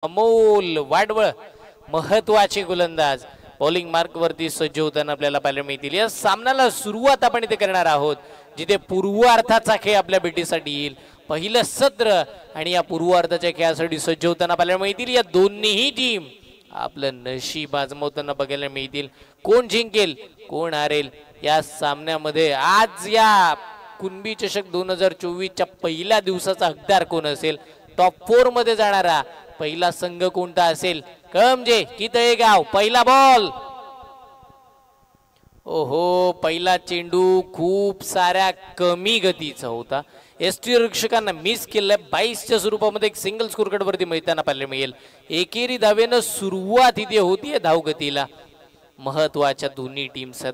अमोल वाडवळ महत्वाचे गोलंदाज bowling mark वरती सज्ज होताना आपल्याला पाहायला मिळतील। या सामन्याला सुरुवात आपण इथे करणार आहोत जिथे पूर्वार्धाचा खेळ आपल्या भेटीसाठी येईल। पहिलं सत्र आणि या पूर्वार्धाच्या खेळासाठी सज्ज होताना पाहायला मिळतील या दोन्हीही टीम आपलं नशीब आजमावताना बघायला मिळतील। कोण जिंकेल कोण हारेल या सामन्यामध्ये आज या कुणबी चषक 2024 च्या पहिल्या दिवसाचा हकदार कोण असेल, टॉप 4 मध्ये जाणारा पहिला संघ कोणता असेल कळमजे की तळेगाव। पहिला बॉल, ओहो पहिला चेंडू खूप साऱ्या कमी गतीचा होता। एसटी रक्षकांना मिस केलं। 22 च्या स्वरूपामध्ये एक सिंगल स्कोरकार्ड वरती मिळताना पाहायला मिळेल। एकेरी धावेनं सुरुवात इथे होतीये धावगतीला महत्वाच्या दोन्ही टीम्स।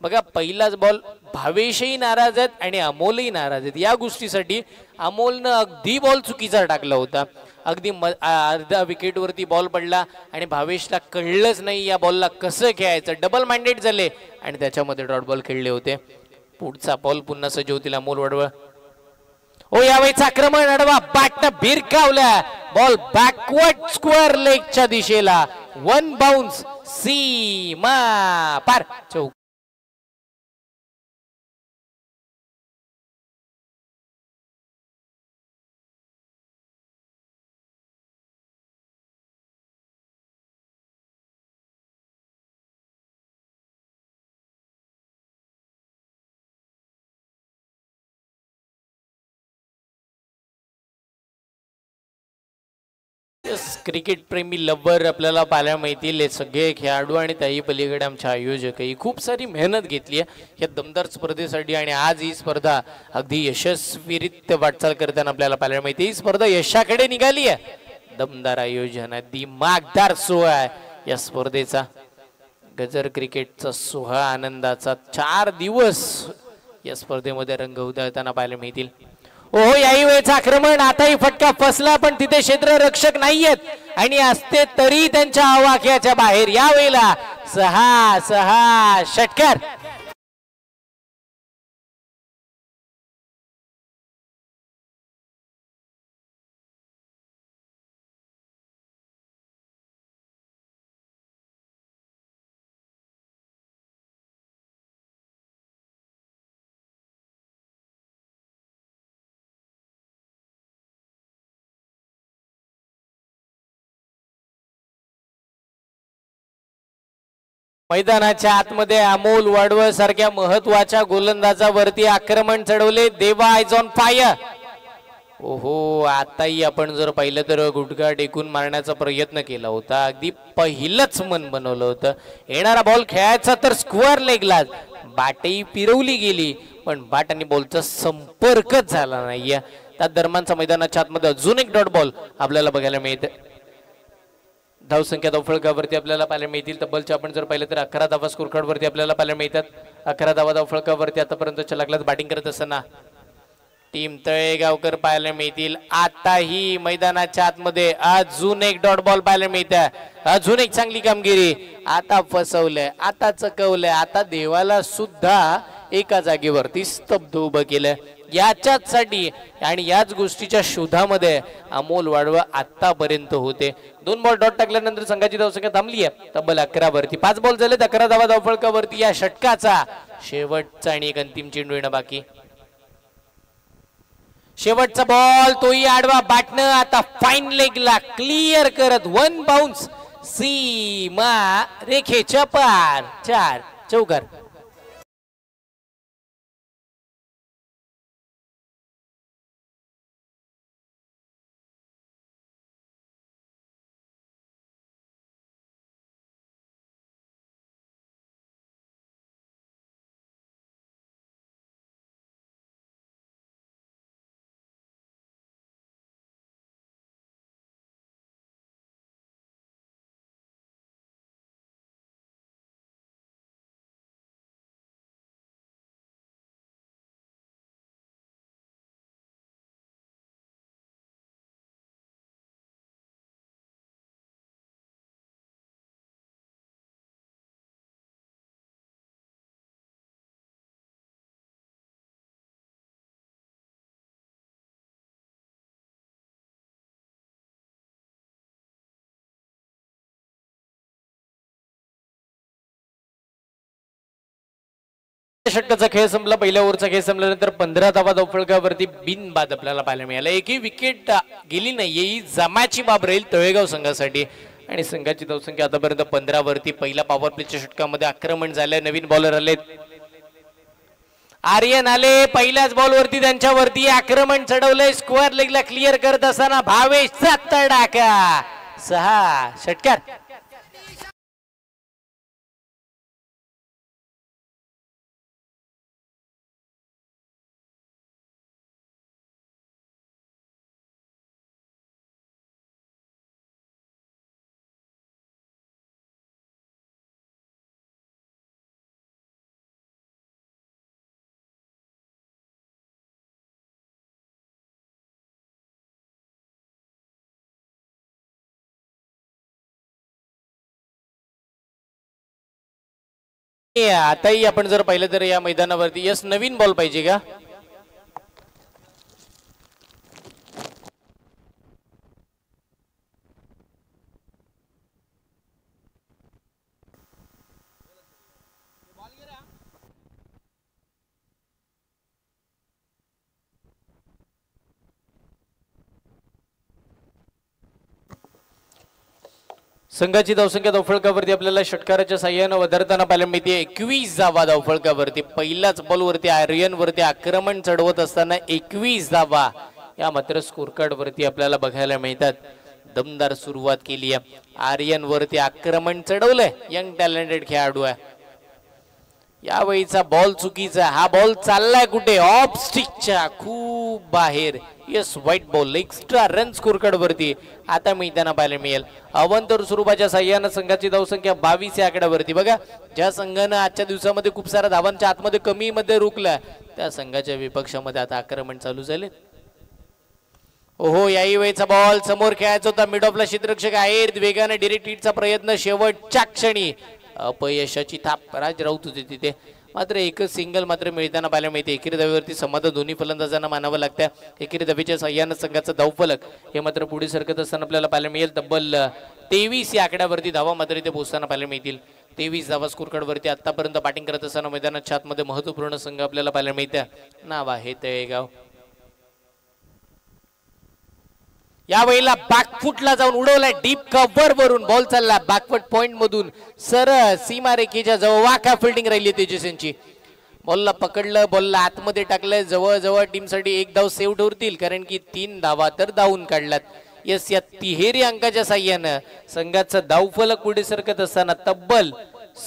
बघा पहिलाच बॉल भावेशही नाराज आहेत आणि अमोलही नाराज आहेत। या गोष्टीसाठी अमोलनं अगदी बॉल चुकीचा टाकला होता। अगदी अर्धा विकेट वरती बॉल पडला आणि भावेशला कळलंच नाही या बॉलला कसं खेळायचं। डबल माइंडेड झाले आणि त्याच्यामध्ये डॉट बॉल खेळले होते। पुढचा बॉल पुन्हा सज्ज होतील अमोल वाडवळ। ओ यावेळेस आक्रमण अडवा बॅटनं भिरकावला बॉल बॅकवर्ड स्क्वेअर लेगच्या दिशेला। वन बाउन्स सीमा पार चौक। क्रिकेट प्रेमी लव्हर आपल्याला पाहायला मिळतील हे सगळे खेळाडू आणि त्याही पलीकडे आमच्या आयोजकही खूप सारी मेहनत घेतली आहे या दमदार स्पर्धेसाठी आणि आज ही स्पर्धा अगदी यशस्वीरित्या वाटचाल करताना आपल्याला पाहायला मिळते। ही स्पर्धा यशाकडे निघाली आहे। दमदार आयोजन, दिमागदार सोहळा आहे या स्पर्धेचा। गजर क्रिकेटचा सोहळा आनंदाचा 4 दिवस या स्पर्धेमध्ये रंग उधळताना पाहायला मिळतील। ओहो याही वेळेचं आक्रमण, आताही फटका फसला पण तिथे क्षेत्ररक्षक नाहीयेत आणि असते तरी त्यांच्या आवाक्याच्या बाहेर। या वेळेला 6 षटकार। मैदानाच्या आतमध्ये अमोल वाडवळ सारख्या महत्वाच्या गोलंदाजावरती आक्रमण चढवले। देवा आयज ऑन फायर। ओहो आताही आपण जर पाहिलं तर गुडघा टेकून मारण्याचा प्रयत्न केला होता। अगदी पहिलंच मन बनवलं होतं। येणारा बॉल खेळायचा तर स्क्वेअर लेगला, बाटही फिरवली गेली पण बॅट आणि बॉलचा संपर्कच झाला नाहीये। त्या दरम्यानचा मैदानाच्या आतमध्ये अजून एक डॉट बॉल आपल्याला बघायला मिळते। धावसंख्या धावफळकावरती आपल्याला पाहायला मिळतील। तब्बलच्या आपण जर पाहिलं तर 11 धावा स्कोर कार्ड वरती आपल्याला पाहायला मिळतात। 11 धावा धावफळकावरती आतापर्यंत लागलाच बॅटिंग करत असताना टीम तळेगावकर पाहायला मिळतील। आताही मैदानाच्या आतमध्ये अजून एक डॉट बॉल पाहायला मिळतं। अजून एक चांगली कामगिरी। आता फसवलंय, आता चकवलंय, आता देवाला सुद्धा एका जागेवरती स्तब्ध उभं केलं। याच्यासाठी आणि याच गोष्टीच्या शोधामध्ये अमोल वाडवळ आतापर्यंत होते। 2 बॉल डॉट टाकल्यानंतर संघाची धावसंख्या थांबली आहे तब्बल 11 वरती। 5 बॉल झाले 11 धावा धावफळकावरती। या षटकाचा शेवटचा आणि एक अंतिम चेंडू येणं बाकी। शेवटचा बॉल तोही आडवा बॅटनं आता फाईन लेगला क्लिअर करत 1 बाउन्स सीमा रेखेच्या पार। 4 चौकार। षटकाचा खेळ संपला. पहिल्या ओव्हरचा खेळ संपल्यानंतर 15 धावा धावफलकावरती बिनबाद आपल्याला पाहायला मिळाला. एकही विकेट गेली नाही. ही जमाची बाब राहील तळेगाव संघासाठी आणि संघाची धावसंख्या आतापर्यंत 15 वरती. पहिला पॉवर प्लेच्या षटकामध्ये आक्रमण झालंय. नवीन बॉलर आले, आर्यन आले. पहिल्याच बॉलवरती त्यांच्यावरती आक्रमण चढवलंय. स्क्वेअर लेगला क्लिअर करत असताना भावेशचा तडाखा 6 षटकार. आताही आपण जर पाहिलं तर या मैदानावरती यस नवीन बॉल पाहिजे का? संघाची धावसंख्या धावफलकावरती आपल्याला षटकाराच्या साह्यानं वधारताना पाहायला मिळते. 21 धावा धावफलकावरती. पहिल्याच बॉलवरती आर्यन वरती आक्रमण चढवत असताना 21 धावा या मात्र स्कोर कार्ड वरती आपल्याला बघायला मिळतात. दमदार सुरुवात केली आहे. आर्यन वरती आक्रमण चढवलंय. यंग टॅलेंटेड खेळाडू आहे. यावेळीचा बॉल चुकीचा. हा बॉल चाललाय कुठे? ऑफ स्टिकच्या खूप बाहेर. Yes white ball. Extra run score card वरती आता मैदाना पाहायला मिळेल. अवंतर स्वरूपाच्या साह्यानं संघाची धावसंख्या 22 या आकड्यावरती. बघा ज्या संघानं आजच्या दिवसामध्ये खूप साऱ्या धावांच्या आतमध्ये कमी मध्ये रोखला त्या संघाच्या विपक्षामध्ये आता आक्रमण चालू झाले. ओहो याही वेळेचा बॉल समोर खेळायचा होता. मिड ऑफला क्षेत्ररक्षक आहे. वेगाने डिरेक्ट हिटचा प्रयत्न. शेवटच्या क्षणी अपयशाची थाप. राज राऊत होते तिथे. मात्र एकच सिंगल मात्र मिळताना पाहायला मिळते. एकेरी धावेवरती समाधान दोन्ही फलंदाजांना मानावं लागतं. एकेरी धावेच्या साह्यानं संघाचं धावफलक हे मात्र पुढे सरकत असताना आपल्याला पाहायला मिळेल. तब्बल 23 या आकड्यावरती धावा मात्र इथे पोहोचताना पाहायला मिळतील. 23 धावा स्कोर कार्ड वरती आतापर्यंत बॅटिंग करत असताना मैदानाच्या आतमध्ये महत्वपूर्ण संघ आपल्याला पाहायला मिळते. नाव आहे तळेगाव. यावेळेला बॅकफुटला जाऊन उडवलाय. डीप कव्हर वरून बॉल चालला बॅकफुट पॉइंट मधून सरळ सीमारेखेच्या जवळ. वाका फिल्डिंग राहिली तेजस यांची. बॉलला पकडलं. बॉलला आतमध्ये टाकलंय. जवळजवळ टीमसाठी एक धाव सेव्ह ठरतील कारण की 3 धावा तर धावून काढल्यात. यस या तिहेरी अंकाच्या साह्यानं संघाचा धावफलक पुढे सरकत असताना तब्बल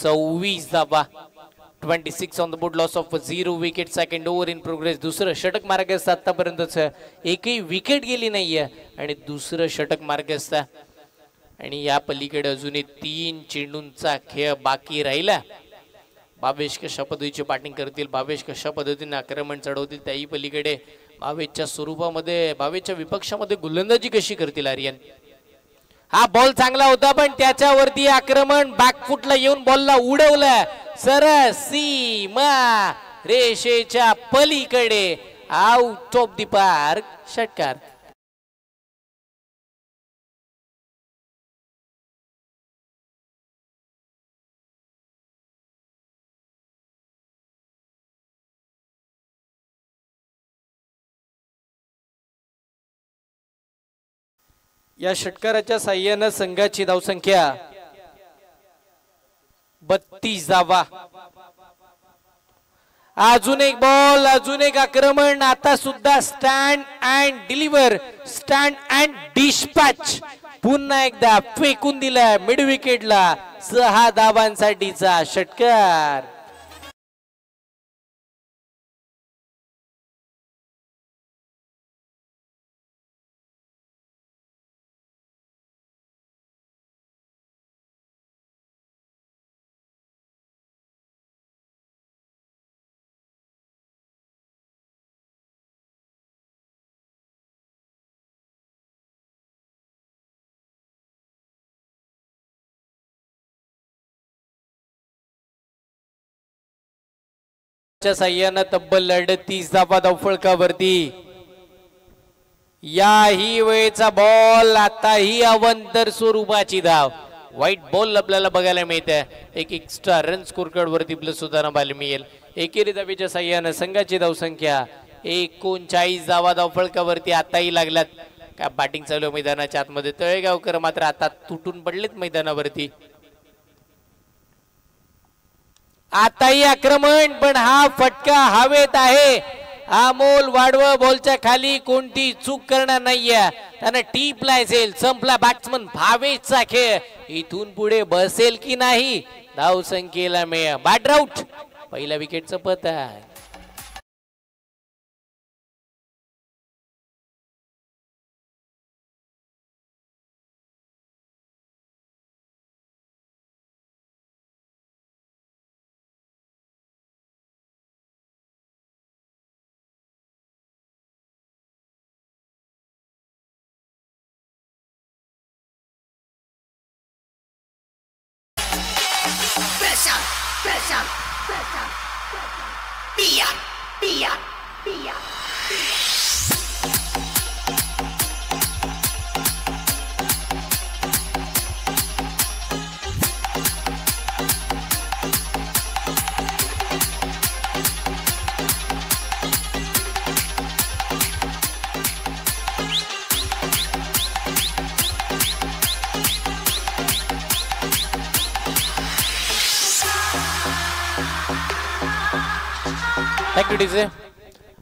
26 धावा. 26 on the board. Loss of 0 wicket. Second over in progress. दुसरं षटक मार्ग असतं आतापर्यंतच. एकही विकेट गेली नाहीये आणि दुसरं षटक मार्ग असतं. आणि या पलीकडे अजूनही 3 चेंडूंचा खेळ बाकी राहिला. भावेश कशा पद्धतीची बॅटिंग करतील, भावेश कशा पद्धतीने आक्रमण चढवतील, त्याही पलीकडे भावेशच्या स्वरूपामध्ये भावेशच्या विपक्षामध्ये गोलंदाजी कशी करतील आर्यन. हा बॉल चांगला होता पण त्याच्यावरती आक्रमण बॅकफुटला येऊन बॉलला उडवलं सरळ सीमा रेषेच्या पलीकडे. Out of the park. षटकार. या षटकाराच्या साह्यानं संघाची धावसंख्या 32 धावा. अजून एक बॉल, अजून एक आक्रमण. आता सुद्धा stand and deliver, stand and dispatch. पुन्हा एकदा फेकून दिलाय मिड विकेटला. 6 धावांसाठीचा षटकार. साह्यानं तब्बल 38 धावा धावफलकावरती. याही वेळेचा बॉल. आता ही अवंतर स्वरूपाची धाव. व्हाईट बॉल आपल्याला बघायला मिळते. एक एक्स्ट्रा रन स्कोर कार्ड वरती प्लस सुद्धा पाहायला मिळेल. एकेरी धावेच्या साह्यानं संघाची धावसंख्या 39 धावा धावफलकावरती आताही लागल्यात. काय बॅटिंग चालू मैदानाच्या आतमध्ये. तळेगावकर मात्र आता तुटून पडलेत मैदानावरती. आताही आक्रमण, पण हा फटका हवेत आहे. अमोल वाडवळ बॉलच्या खाली कोणती चूक करणार नाहीये. त्यानं टीपला असेल. संपला बॅट्समन भावेशचा खेळ. इथून पुढे बसेल की नाही धावसंख्येला मिळ. Bat out. पहिल्या विकेटचं पत आहे.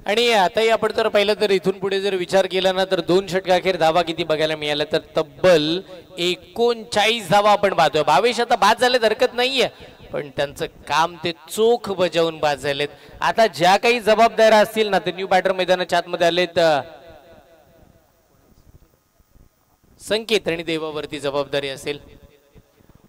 आणि आताही आपण जर पाहिलं तर इथून पुढे जर विचार केला ना तर 2 षटकाखेर धावा किती बघायला मिळाला तर तब्बल 39 धावा आपण पाहतोय. भावेश आता बाद झालेत हरकत नाहीये, पण त्यांचं काम ते चोख बजावून बाद झालेत. आता ज्या काही जबाबदाऱ्या असतील ना ते न्यू बॅटर मैदानाच्या आतमध्ये आलेत. संकेत आणि देवावरती जबाबदारी असेल.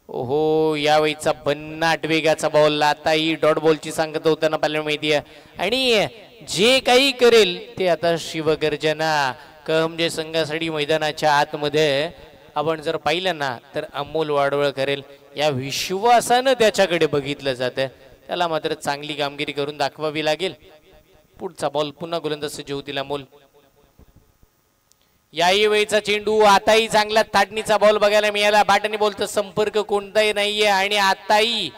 ओहो, यावेळीचा भन्नाट वेगाचा बॉल. आताही डॉट बॉलची सांगत होताना पाहायला मिळते. आणि जे काही करेल ते आता शिवगर्जना म्हणजे संघासाठी मैदानाच्या आतमध्ये आपण जर पाहिलं ना तर अमोल वाडवळ करेल या विश्वासानं त्याच्याकडे बघितलं जातं. त्याला मात्र चांगली कामगिरी करून दाखवावी लागेल. पुढचा बॉल पुन्हा गोलंदाज सज्ज होतील अमोल. याही वेळीचा चेंडू. आताही चांगला ताडणीचा बॉल बघायला मिळाला. बॅटने बॉलचा संपर्क कोणताही नाहीये. आणि आताही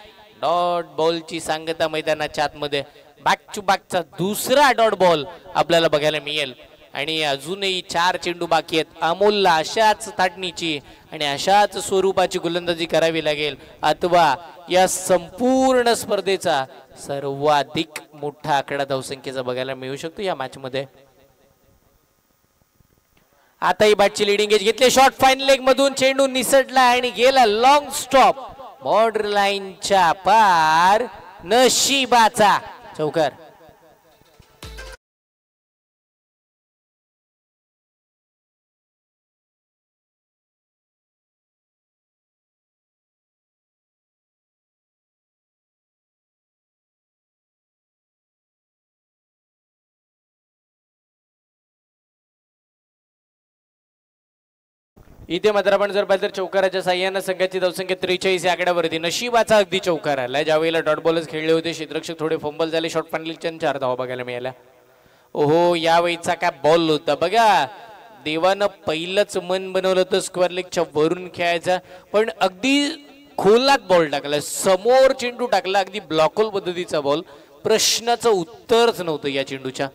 डॉट बॉलची सांगता मैदानाच्या आतमध्ये. बॅक टू बॅकचा दुसरा डॉट बॉल आपल्याला बघायला मिळेल. आणि अजूनही 4 चेंडू बाकी आहेत. अमोलला अशाच ताडणीची आणि अशाच स्वरूपाची गोलंदाजी करावी लागेल, अथवा या संपूर्ण स्पर्धेचा सर्वाधिक मोठा आकडा धावसंख्येचा बघायला मिळू शकतो या मॅच मध्ये. आताही बॅटची लिडिंग एज घेतले. शॉर्ट फाईन लेग मधून चेंडू निसटला आणि गेला लॉंग स्टॉप. बॉर्डर लाईनच्या पार. नशिबाचा चौकार. इथे मात्र आपण जर पाहिलं तर चौकाराच्या साह्यानं संघाची धावसंख्या 43 या आकड्यावरती. नशिबाचा अगदी चौकार आला. ज्यावेळेला डॉट बॉलच खेळले होते क्षेत्ररक्षक थोडे फंबल झाले. शॉर्ट फायनलच्या 4 धावा बघायला मिळाल्या. ओहो, यावेळीचा काय बॉल होता बघा. देवानं पहिलंच मन बनवलं होतं स्क्वेअर लेगच्या वरून खेळायचा, पण अगदी खोलात बॉल टाकला. समोर चेंडू टाकला. अगदी ब्लॉकहोल पद्धतीचा बॉल. प्रश्नाचं उत्तरच नव्हतं या चेंडूच्या.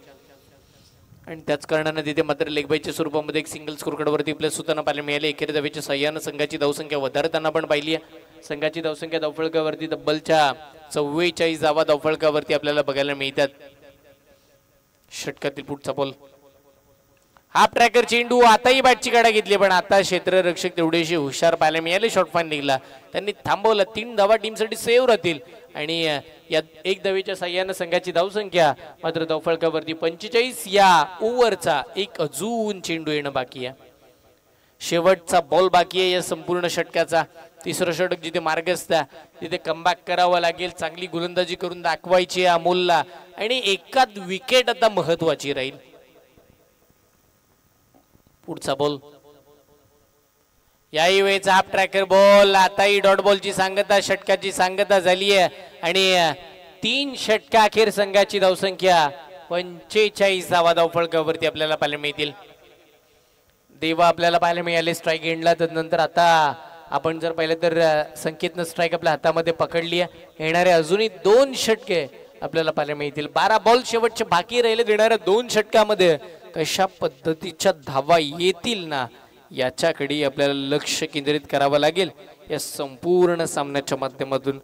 आणि त्याच कारणाने तिथे मात्र लेगबाईच्या स्वरूपामध्ये एक सिंगल स्कोर कार्डवरती प्लस सुद्धा पाहायला मिळाले. एकेरी धावेच्या साह्यानं संघाची धावसंख्या वधारताना पण पाहिली आहे. संघाची धावसंख्या धावफलकावरती तब्बलच्या 44 धावा धावफलकावरती आपल्याला बघायला मिळतात. षटकातील पुढचा बॉल. हाफ ट्रॅकर चेंडू. आताही बॅटची गाडा घेतली, पण आता क्षेत्ररक्षक तेवढेशी हुशार पाहायला मिळाले. शॉर्ट फाईन निघला, त्यांनी थांबवलं. 3 धावा टीमसाठी सेव्ह राहतील. आणि या 1 धावेच्या साह्यानं संघाची धावसंख्या मात्र धावफलकावरती 45 या ओव्हरचा एक अजून चेंडू येणं बाकी आहे. शेवटचा बॉल बाकी आहे या संपूर्ण षटकाचा. तिसरं षटक जिथे मार्गस्थ तिथे कमबॅक करावं लागेल. चांगली गोलंदाजी करून दाखवायची आहे अमोलला. आणि एकाच विकेट आता महत्वाची राहील. पुढचा बॉल. याही वेळेचा हाफ ट्रॅकर बॉल. आताही डॉट बॉलची सांगता षटकाची सांगता झाली आहे. आणि 3 षटका अखेर संघाची धावसंख्या 45 धावा धावफलकावरती आपल्याला पाहायला मिळतील. देवा आपल्याला पाहायला मिळाले स्ट्राईक एंडला. त्यानंतर आता आपण जर पाहिलं तर संकेतनं स्ट्राईक आपल्या हातामध्ये पकडली आहे. येणारे अजूनही 2 षटके आपल्याला पाहायला मिळतील. 12 बॉल शेवटचे बाकी राहिले. देणाऱ्या 2 षटकामध्ये कशा पद्धतीच्या धावा येतील ना याच्याकडे आपल्याला लक्ष केंद्रित करावं लागेल. या संपूर्ण सामन्याच्या माध्यमातून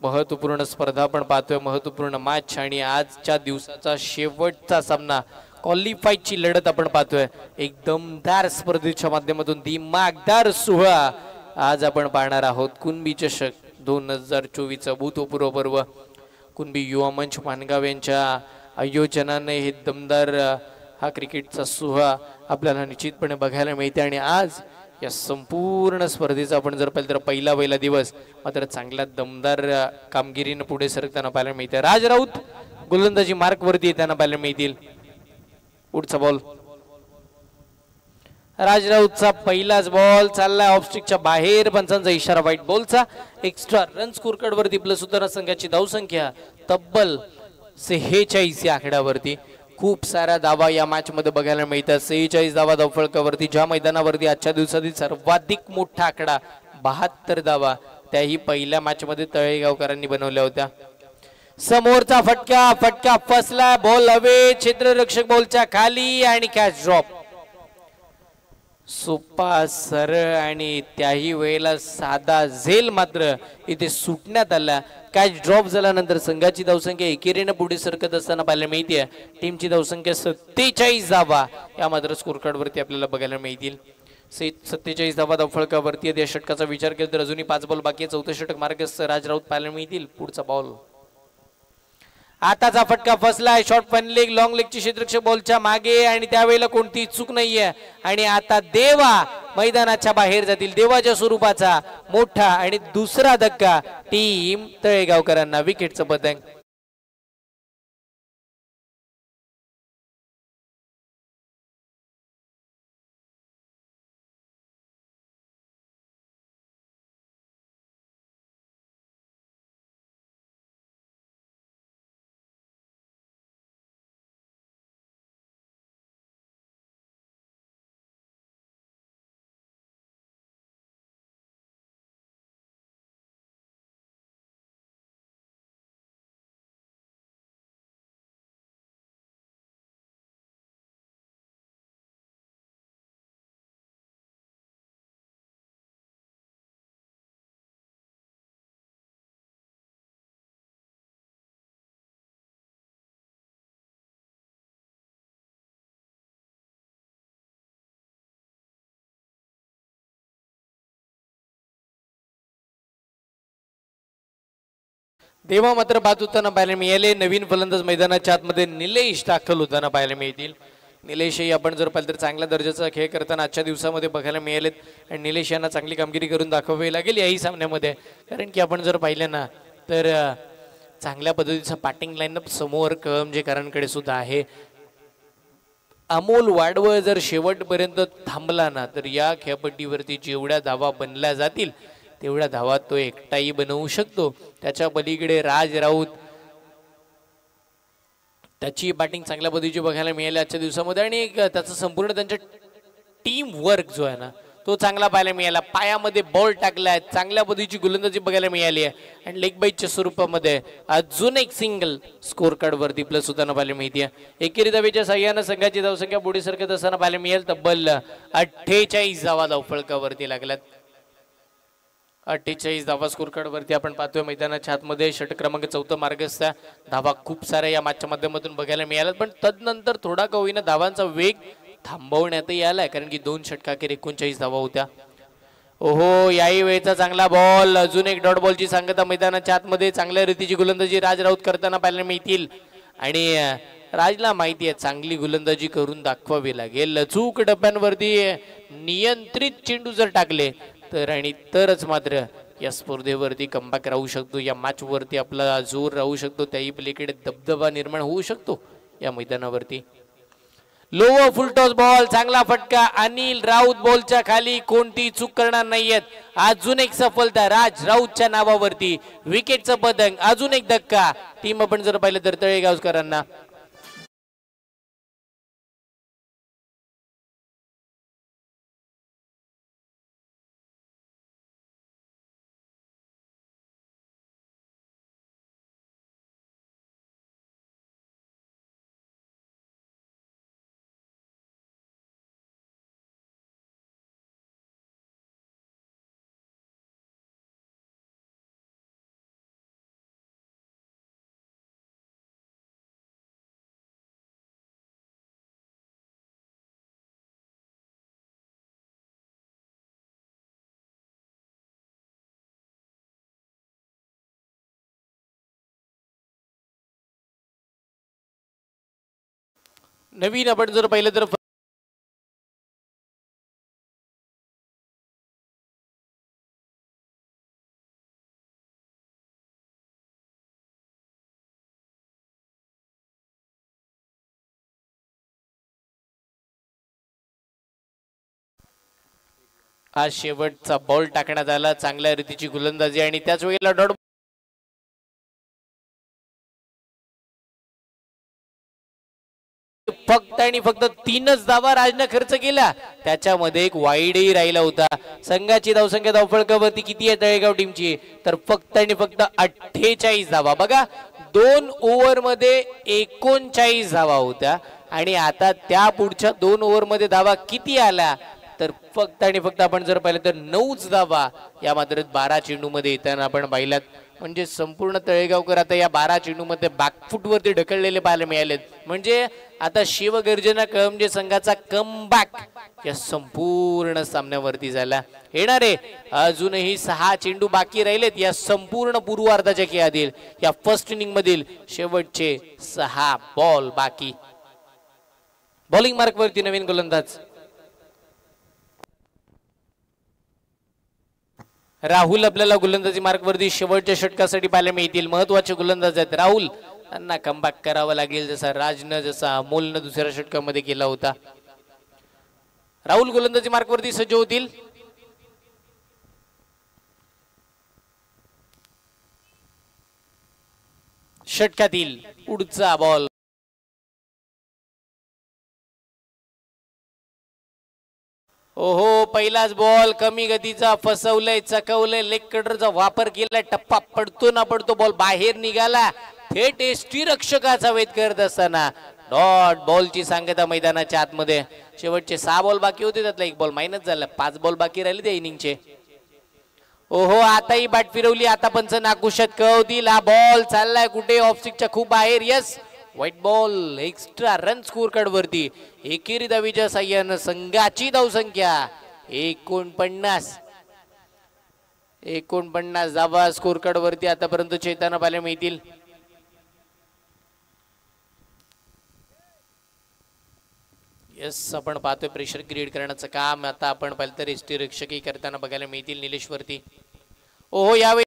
महत्वपूर्ण स्पर्धा आपण पाहतोय, महत्वपूर्ण मॅच आणि आजच्या दिवसाचा शेवटचा सामना क्वालिफायची लढत आपण पाहतोय. एक दमदार स्पर्धेच्या माध्यमातून दिमागदार सोहळा आज आपण पाहणार आहोत. कुणबी चषक 2024 भूतपूर्व पर्व कुणबी युवा मंच माणगाव यांच्या आयोजनाने हे दमदार हा क्रिकेटचा सोहळा आपल्याला निश्चितपणे बघायला मिळते. आणि आज या संपूर्ण स्पर्धेचा आपण जर पाहिलं तर पहिला दिवस मात्र चांगल्या दमदार कामगिरीने पुढे सरकताना पाहायला मिळते. राज राऊत गोलंदाजी मार्क वरती येताना पाहायला मिळतील. पुढचा बॉल राज राऊतचा पहिलाच बॉल चाललाय ऑफस्टिकच्या बाहेर. पंचांचा इशारा व्हाईट बॉलचा. एक्स्ट्रा रन स्कोर कार्ड वरती प्लस होताना संघाची धावसंख्या तब्बल 46 या आकड्यावरती. खूप साऱ्या धावा या मॅच मध्ये बघायला मिळतात. 46 धावा धावफलकावरती, ज्या मैदानावरती आजच्या दिवसातील सर्वाधिक मोठा आकडा 72 धावा त्याही पहिल्या मॅच मध्ये तळेगावकरांनी बनवल्या होत्या. समोरचा फटका फसला. बॉल हवे, क्षेत्ररक्षक बॉलच्या खाली आणि कॅच ड्रॉप. सोपा सरळ आणि त्याही वेळेला साधा झेल मात्र इथे सुटण्यात आला. कॅच ड्रॉप झाल्यानंतर संघाची धावसंख्या एकेरीने पुढे सरकत असताना पाहायला मिळते. टीमची धावसंख्या 47 धावा या मात्र स्कोर कार्ड वरती आपल्याला बघायला मिळतील. 47 धावा धावफलकावरती या षटकाचा विचार केला तर अजूनही 5 बॉल बाकी आहे. 4थं षटक मार्गस्थ राज राऊत पाहायला मिळतील. पुढचा बॉल आताचा फटका फसलाय. शॉर्ट फन लेग लॉंग लेगची क्षेत्ररक्षक बॉलच्या मागे आणि त्यावेळेला कोणती चूक नाहीये. आणि आता देवा मैदानाच्या बाहेर जातील. देवाच्या स्वरूपाचा मोठा आणि दुसरा धक्का टीम तळेगावकरांना. विकेटचं पतंग. देवा मात्र बाद होताना पाहायला मिळाले. नवीन फलंदाज मैदानाच्या आतमध्ये निलेश दाखल होताना पाहायला मिळतील. निलेशही आपण जर पाहिलं तर चांगल्या दर्जाचा खेळ करताना आजच्या दिवसामध्ये बघायला मिळालेत. आणि निलेश यांना चांगली कामगिरी करून दाखवावी लागेल याही सामन्यामध्ये. कारण की आपण जर पाहिलं ना तर चांगल्या पद्धतीचा बॅटिंग लाईनअप समोर कळमजेकरांकडे सुद्धा आहे. अमोल वाडवळ जर शेवटपर्यंत थांबला ना तर या खेळपट्टीवरती जेवढ्या धावा बनल्या जातील तेवढ्या धावा तो एकटाही बनवू शकतो. त्याच्या पलीकडे राज राऊत त्याची बॅटिंग चांगल्या पद्धतीची बघायला मिळाली आजच्या दिवसामध्ये. आणि त्याचा संपूर्ण त्यांच्या टीम वर्क जो आहे ना तो चांगला पाहायला मिळाला. पायामध्ये बॉल टाकलाय, चांगल्या पद्धतीची गोलंदाजी बघायला मिळाली आहे. आणि लेग बाईटच्या स्वरूपामध्ये अजून एक सिंगल स्कोर कार्ड वरती प्लस होताना पाहायला मिळते. एकेरी धावेच्या साह्यानं संघाची धावसंख्या पुढे सरकत असताना पाहायला मिळेल. तब्बल 48 धावा धावफलकावरती लागल्यात. 48 धावा स्कोर कार्ड वरती आपण पाहतोय मैदानाच्या आतमध्ये. षटक क्रमांक 4 मार्गस्थ. धावा खूप साऱ्या या मॅचच्या माध्यमातून बघायला मिळाल्यात. पण तदनंतर थोडा का होईना धावांचा वेग थांबवण्यातही आलाय. कारण की 2 षटकाखेर 39 धावा होत्या. ओहो, याही वेळेचा चांगला बॉल. अजून एक डॉट बॉलची सांगता मैदानाच्या आतमध्ये. चांगल्या रीतीची गोलंदाजी राज राऊत करताना पाहायला मिळतील. आणि राजला माहिती आहे चांगली गोलंदाजी करून दाखवावी लागेल. लचूक टप्प्यांवरती नियंत्रित चेंडू जर टाकले तर आणि तरच मात्र या स्पर्धेवरती कमबॅक राहू शकतो. या मॅच वरती आपला जोर राहू शकतो. त्याही पलीकडे दबदबा निर्माण होऊ शकतो या मैदानावरती. लोवर फुलटॉस बॉल, चांगला फटका. अनिल राऊत बॉलच्या खाली, कोणती चूक करणार नाहीयेत. अजून एक सफलता राज राऊतच्या नावावरती. विकेटचं पतंग. अजून एक धक्का. टीम आपण जर पाहिलं तर तळेगावकरांना. नवीन आपण जर पाहिलं तर आज शेवटचा बॉल टाकण्यात आला, चांगल्या रीतीची गोलंदाजी आणि त्याच वेळेला डॉट फक्त आणि फक्त 3च धावा राजनं खर्च केला, त्याच्यामध्ये एक वाईडही राहिला होता. संघाची धावसंख्या धावफलकावरती किती आहे तळेगाव टीमची, तर फक्त आणि फक्त 48 धावा. बघा 2 ओव्हर मध्ये 39 धावा होत्या आणि आता त्या पुढच्या 2 ओव्हर मध्ये धावा किती आल्या, तर फक्त आणि फक्त आपण जर पाहिलं तर 9च धावा या मात्र 12 चेंडू मध्ये येताना आपण पाहिलात. म्हणजे संपूर्ण तळेगावकर आता या 12 चेंडू मध्ये बॅकफुट वरती ढकललेले पाहायला मिळालेत. म्हणजे आता शिवगर्जना कळमजे संघाचा कमबॅक या संपूर्ण सामन्यावरती झाला. येणारे अजूनही 6 चेंडू बाकी राहिलेत या संपूर्ण पूर्वार्धाच्या खेळातील, या फर्स्ट इनिंग मधील शेवटचे 6 बॉल बाकी. बॉलिंग मार्क वरती नवीन गोलंदाज राहुल आपल्याला गोलंदाजी मार्क वरती शेवटच्या षटकासाठी पाहायला मिळतील. महत्वाचे गोलंदाज आहेत राहुल, त्यांना कमबॅक करावा लागेल जसा राजनं जसा अमोलनं दुसऱ्या षटकामध्ये केला होता. राहुल गोलंदाजी मार्क वरती सज्ज होतील. षटकातील पुढचा बॉल ओहो, पहिलाच बॉल कमी गतीचा, फसवलंय, चकवलंय, लेग कटरचा वापर केलाय, टप्पा पडतो ना पडतो बॉल बाहेर निघाला. थेट यष्टीरक्षकाचा वेध करत असताना डॉट बॉलची सांगता मैदानाच्या आतमध्ये. शेवटचे 6 बॉल बाकी होते, त्यातला 1 बॉल मायनस झाला. 5 बॉल बाकी राहिले त्या इनिंगचे. ओहो, आताही बॅट फिरवली, आता पंच नाकुशात कळवतील. हा बॉल चाललाय कुठे, ऑफ स्टिकच्या खूप बाहेर. Yes, white ball, extra run score card वरती. एकेरी धावीच्या साह्यानं संघाची धावसंख्या 49 धावा स्कोर कार्ड वरती आतापर्यंत चेताना पाहायला मिळतील. यस, आपण पाहतोय प्रेशर क्रिएट करण्याचं काम आता आपण पाहिलं तर यष्टीरक्षकही करताना बघायला मिळतील निलेश वरती. ओहो, यावेळी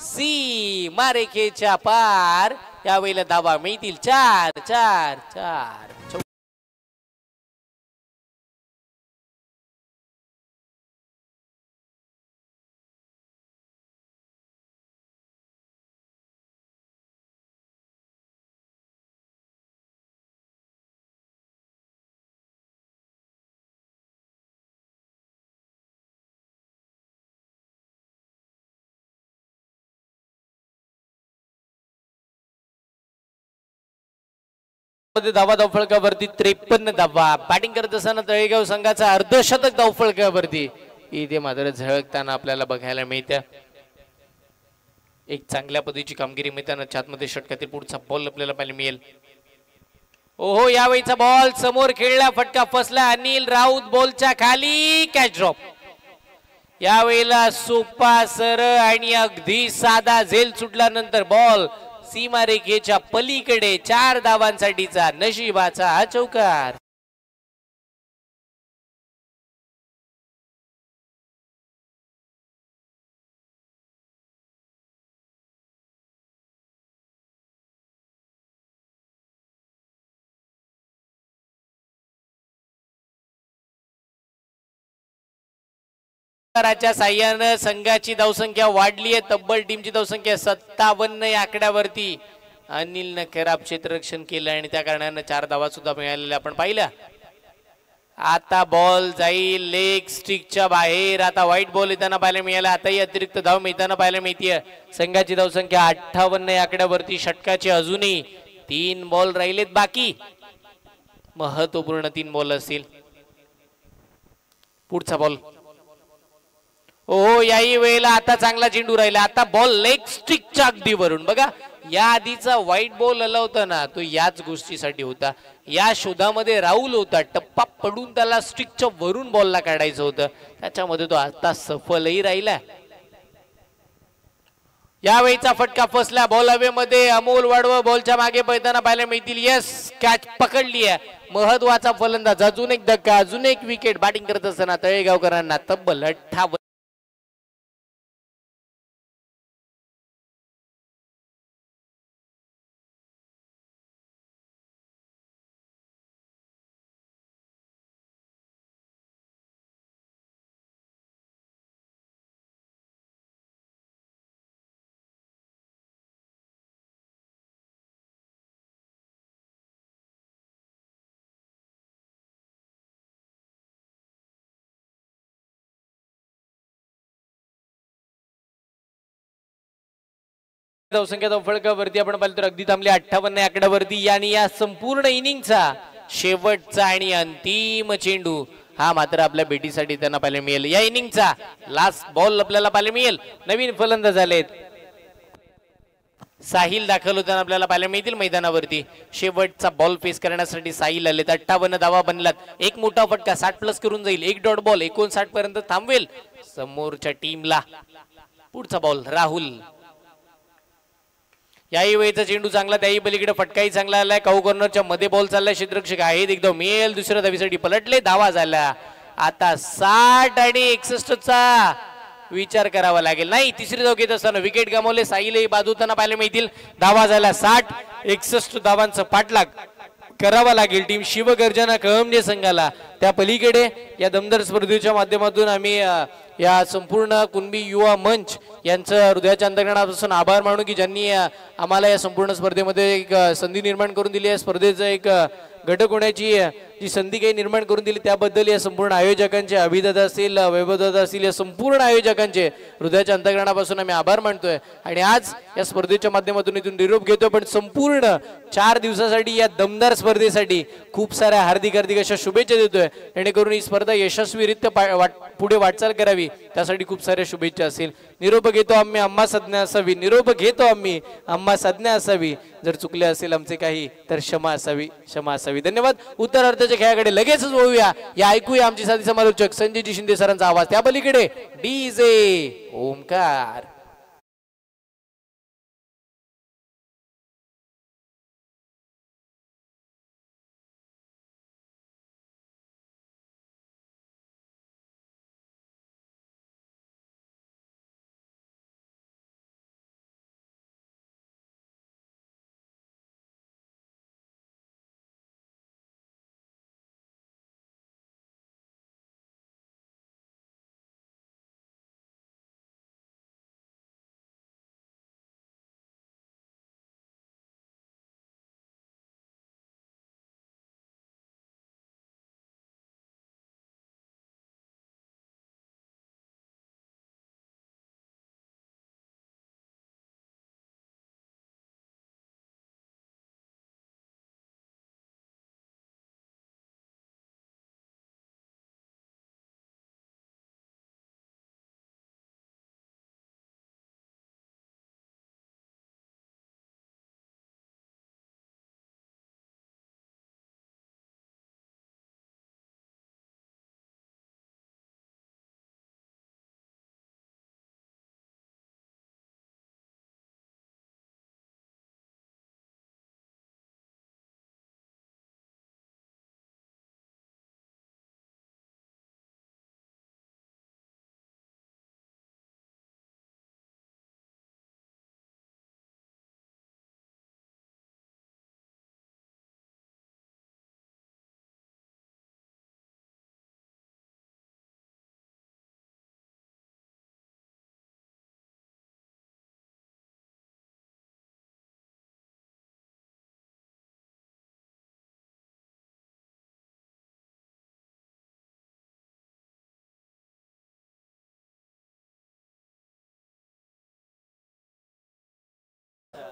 सीमारेखेच्या पार यावेळेला धावा मिळतील. 4 धावा धावफलकावरती 53 धावा. बॅटिंग करत असताना तळेगाव संघाचा अर्धशतक धावफलकावरती इथे मात्र झळकताना आपल्याला बघायला मिळतं. एक चांगल्या पद्धतीची कामगिरी मिळताना छातमध्ये षटकातील पुढचा बॉल आपल्याला पाहायला मिळेल. ओहो, यावेळीचा बॉल समोर खेळला, फटका फसला. अनिल राऊत बॉलच्या खाली, कॅच ड्रॉप. यावेळेला सोपा सरळ आणि अगदी साधा झेल सुटल्यानंतर बॉल सीमारेखेच्या पलीकडे 4 धावांसाठीचा नशिबाचा हा चौकार. साह्यानं संघाची धावसंख्या वाढली आहे. तब्बल टीमची धावसंख्या 57 या आकड्यावरती. अनिलनं खराब क्षेत्ररक्षण केलं आणि त्या कारणानं 4 धावा सुद्धा मिळालेल्या आपण पाहिल्या. आता बॉल जाईल लेग स्टिकच्या बाहेर. आता व्हाईट बॉल येताना पाहायला मिळाला. आताही अतिरिक्त धाव मिळताना पाहायला मिळते. संघाची धावसंख्या 58 या आकड्यावरती. षटकाचे अजूनही 3 बॉल राहिलेत बाकी. महत्वपूर्ण 3 बॉल असतील. पुढचा बॉल. ओहो, याही वेळेला आता चांगला चेंडू राहिला. आता बॉल लेग स्टिकच्या अगदी वरून. बघा, या आधीचा व्हाईट बॉल आला होता ना, तो याच गोष्टीसाठी होता. या शोधामध्ये राहुल होता. टप्पा पडून त्याला स्टिकच्या वरून बॉलला काढायचं होतं, त्याच्यामध्ये तो आता सफलही राहिला. यावेळीचा फटका फसला बॉल हवेमध्ये अमोल वाडवा बॉलच्या मागे पळताना पाहायला मिळतील. यस कॅच पकडली आहे महत्वाचा फलंदाज. अजून एक धक्का अजून एक विकेट. बॅटिंग करत असताना तळेगावकरांना तब्बल 58 धावसंख्या धावफळकावरती आपण पाहिलं तर अगदी थांबले 58 आकड्यावरती. आणि या संपूर्ण इनिंगचा शेवटचा आणि अंतिम चेंडू हा मात्र आपल्या बेटीसाठी त्यांना पाहायला मिळेल. या इनिंगचा लास्ट बॉल आपल्याला पाहायला मिळेल. नवीन फलंदाज आलेत साहिल दाखल होताना आपल्याला पाहायला मिळतील मैदानावरती. शेवटचा बॉल फेस करण्यासाठी साहिल आलेत. 58 धावा बनलात. एक मोठा फटका 60+ करून जाईल. एक डॉट बॉल 59 पर्यंत थांबवेल समोरच्या टीमला. पुढचा बॉल राहुल. याही वेळेचा चेंडू चांगला त्याही पलीकडे फटकाही चांगला आलाय. काऊ कॉर्नरच्या मध्ये बॉल चाललाय. क्षेत्ररक्षक आहेत एकदम मेल दुसऱ्या धावीसाठी पलटले. धावा झाला. आता 60 आणि 61चा विचार करावा लागेल. नाही तिसरी धाव घेत असताना विकेट गमावले. साहिलही बाद होताना पाहायला मिळतील. धावा झाला 60-61 धावांचा पाठलाग करावा लागेल टीम शिवगर्जना कळमजे संघाला. त्या पलीकडे या दमदार स्पर्धेच्या माध्यमातून आम्ही या संपूर्ण कुणबी युवा मंच यांचं हृदयाच्या अंतर्गणापासून आभार मानू की ज्यांनी आम्हाला या संपूर्ण स्पर्धेमध्ये एक संधी निर्माण करून दिली आहे. स्पर्धेचं एक घटक होण्याची जी संधी काही निर्माण करून दिली त्याबद्दल या संपूर्ण आयोजकांचे अभिदादा असतील वैभवदादा असतील या संपूर्ण आयोजकांचे हृदयाच्या अंतर्गणापासून आम्ही आभार मानतोय. आणि आज या स्पर्धेच्या माध्यमातून इथून निरोप घेतोय. पण संपूर्ण 4 दिवसासाठी या दमदार स्पर्धेसाठी खूप साऱ्या हार्दिक अशा शुभेच्छा देतोय जेणेकरून ही स्पर्धा यशस्वीरित्या पुढे वाटचाल करावी त्यासाठी खूप साऱ्या शुभेच्छा असतील. निरोप घेतो आम्ही आम्हा साधना असावी. निरोप घेतो आम्ही आम्हा साधना असावी. जर चुकले असेल आमचे काही तर क्षमा असावी. धन्यवाद. उत्तरार्धाच्या खेळाकडे लगेचच वळूया. या ऐकूया आमचे साथी समालोचक संजयजी शिंदे सरांचा आवाज. त्या पलीकडे डीजे ओमकार.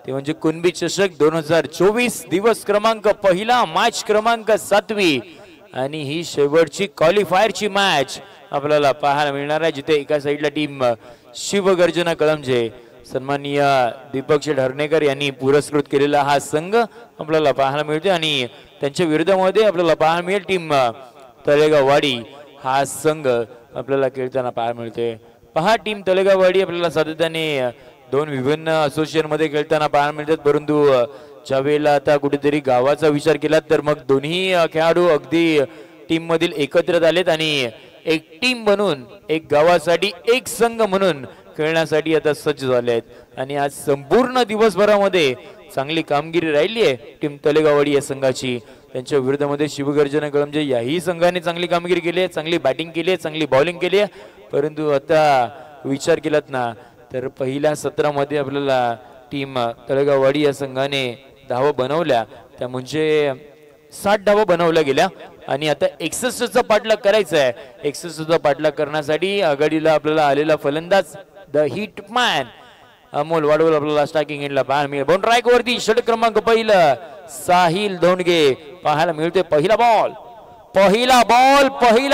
ते म्हणजे कुणबी चषक 2024 दिवस क्रमांक पहिला मॅच क्रमांक 7वी आणि ही शेवटची क्वालिफायरची मॅच आपल्याला पाहायला मिळणार आहे जिथे एका साइडला टीम शिवगर्जना कळमजे सन्माननीय दीपक हरणेकर यांनी पुरस्कृत केलेला हा संघ आपल्याला पाहायला मिळतो आणि त्यांच्या विरोधामध्ये आपल्याला पाहायला मिळेल टीम तळेगाववाडी हा संघ आपल्याला खेळताना पाहायला मिळते. पहा टीम तळेगाववाडी आपल्याला सातत्याने दोन विभिन्न असोसिएशन मध्ये खेळताना पाहायला मिळतात, परंतु ज्या वेळेला आता कुठेतरी गावाचा विचार केला तर मग दोन्ही खेळाडू अगदी टीम मधील एकत्रित आलेत आणि एक टीम बनून एक गावासाठी एक संघ म्हणून खेळण्यासाठी आता सज्ज झाले आहेत आणि आज संपूर्ण दिवसभरामध्ये चांगली कामगिरी राहिली आहे टीम तलेगाववाडी या संघाची. त्यांच्या विरोधामध्ये शिवगर्जना कळमजे याही संघाने चांगली कामगिरी केली आहे, चांगली बॅटिंग केली आहे, चांगली बॉलिंग केली आहे, परंतु आता विचार केलात ना तर पहिल्या सत्रामध्ये आपल्याला टीम तळेगाववाडी या संघाने धावा बनवल्या, त्या म्हणजे 60 धावा बनवल्या गेल्या आणि आता 61चा पाठलाग करायचा आहे. 61चा पाठलाग करण्यासाठी आघाडीला आपल्याला आलेला फलंदाज द हिटमॅन अमोल वाडवल आपल्याला स्ट्रायकिंग एंडला पाहायला मिळेल. बाउंड्री राईक वरती षटक क्रमांक पहिलं साहिल धोंडगे पाहायला मिळतोय. पहिला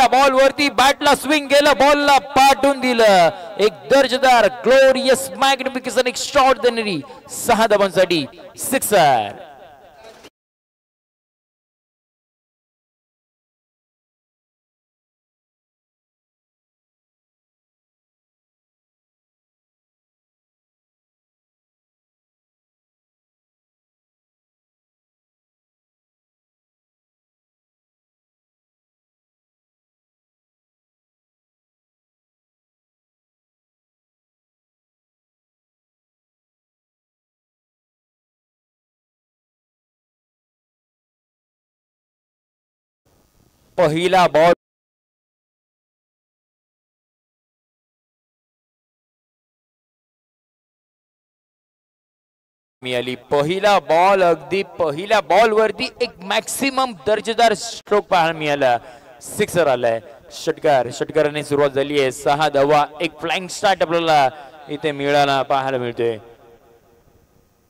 बॉल वरती बॅटला स्विंग केलं, बॉलला पाठवून दिलं, एक दर्जेदार ग्लोरियस मॅग्निफिकंट एक शॉट देणारी 6 धावांसाठी सिक्सर. पहिला बॉल मिळाली. पहिला बॉल अगदी पहिल्या बॉल वरती एक मॅक्सिमम दर्जेदार स्ट्रोक पाहायला मिळाला, सिक्सर आलाय. षटकाराने सुरुवात झाली आहे. 6 धावा एक फ्लाइंग स्टार्ट आपल्याला इथे मिळाला पाहायला मिळतोय.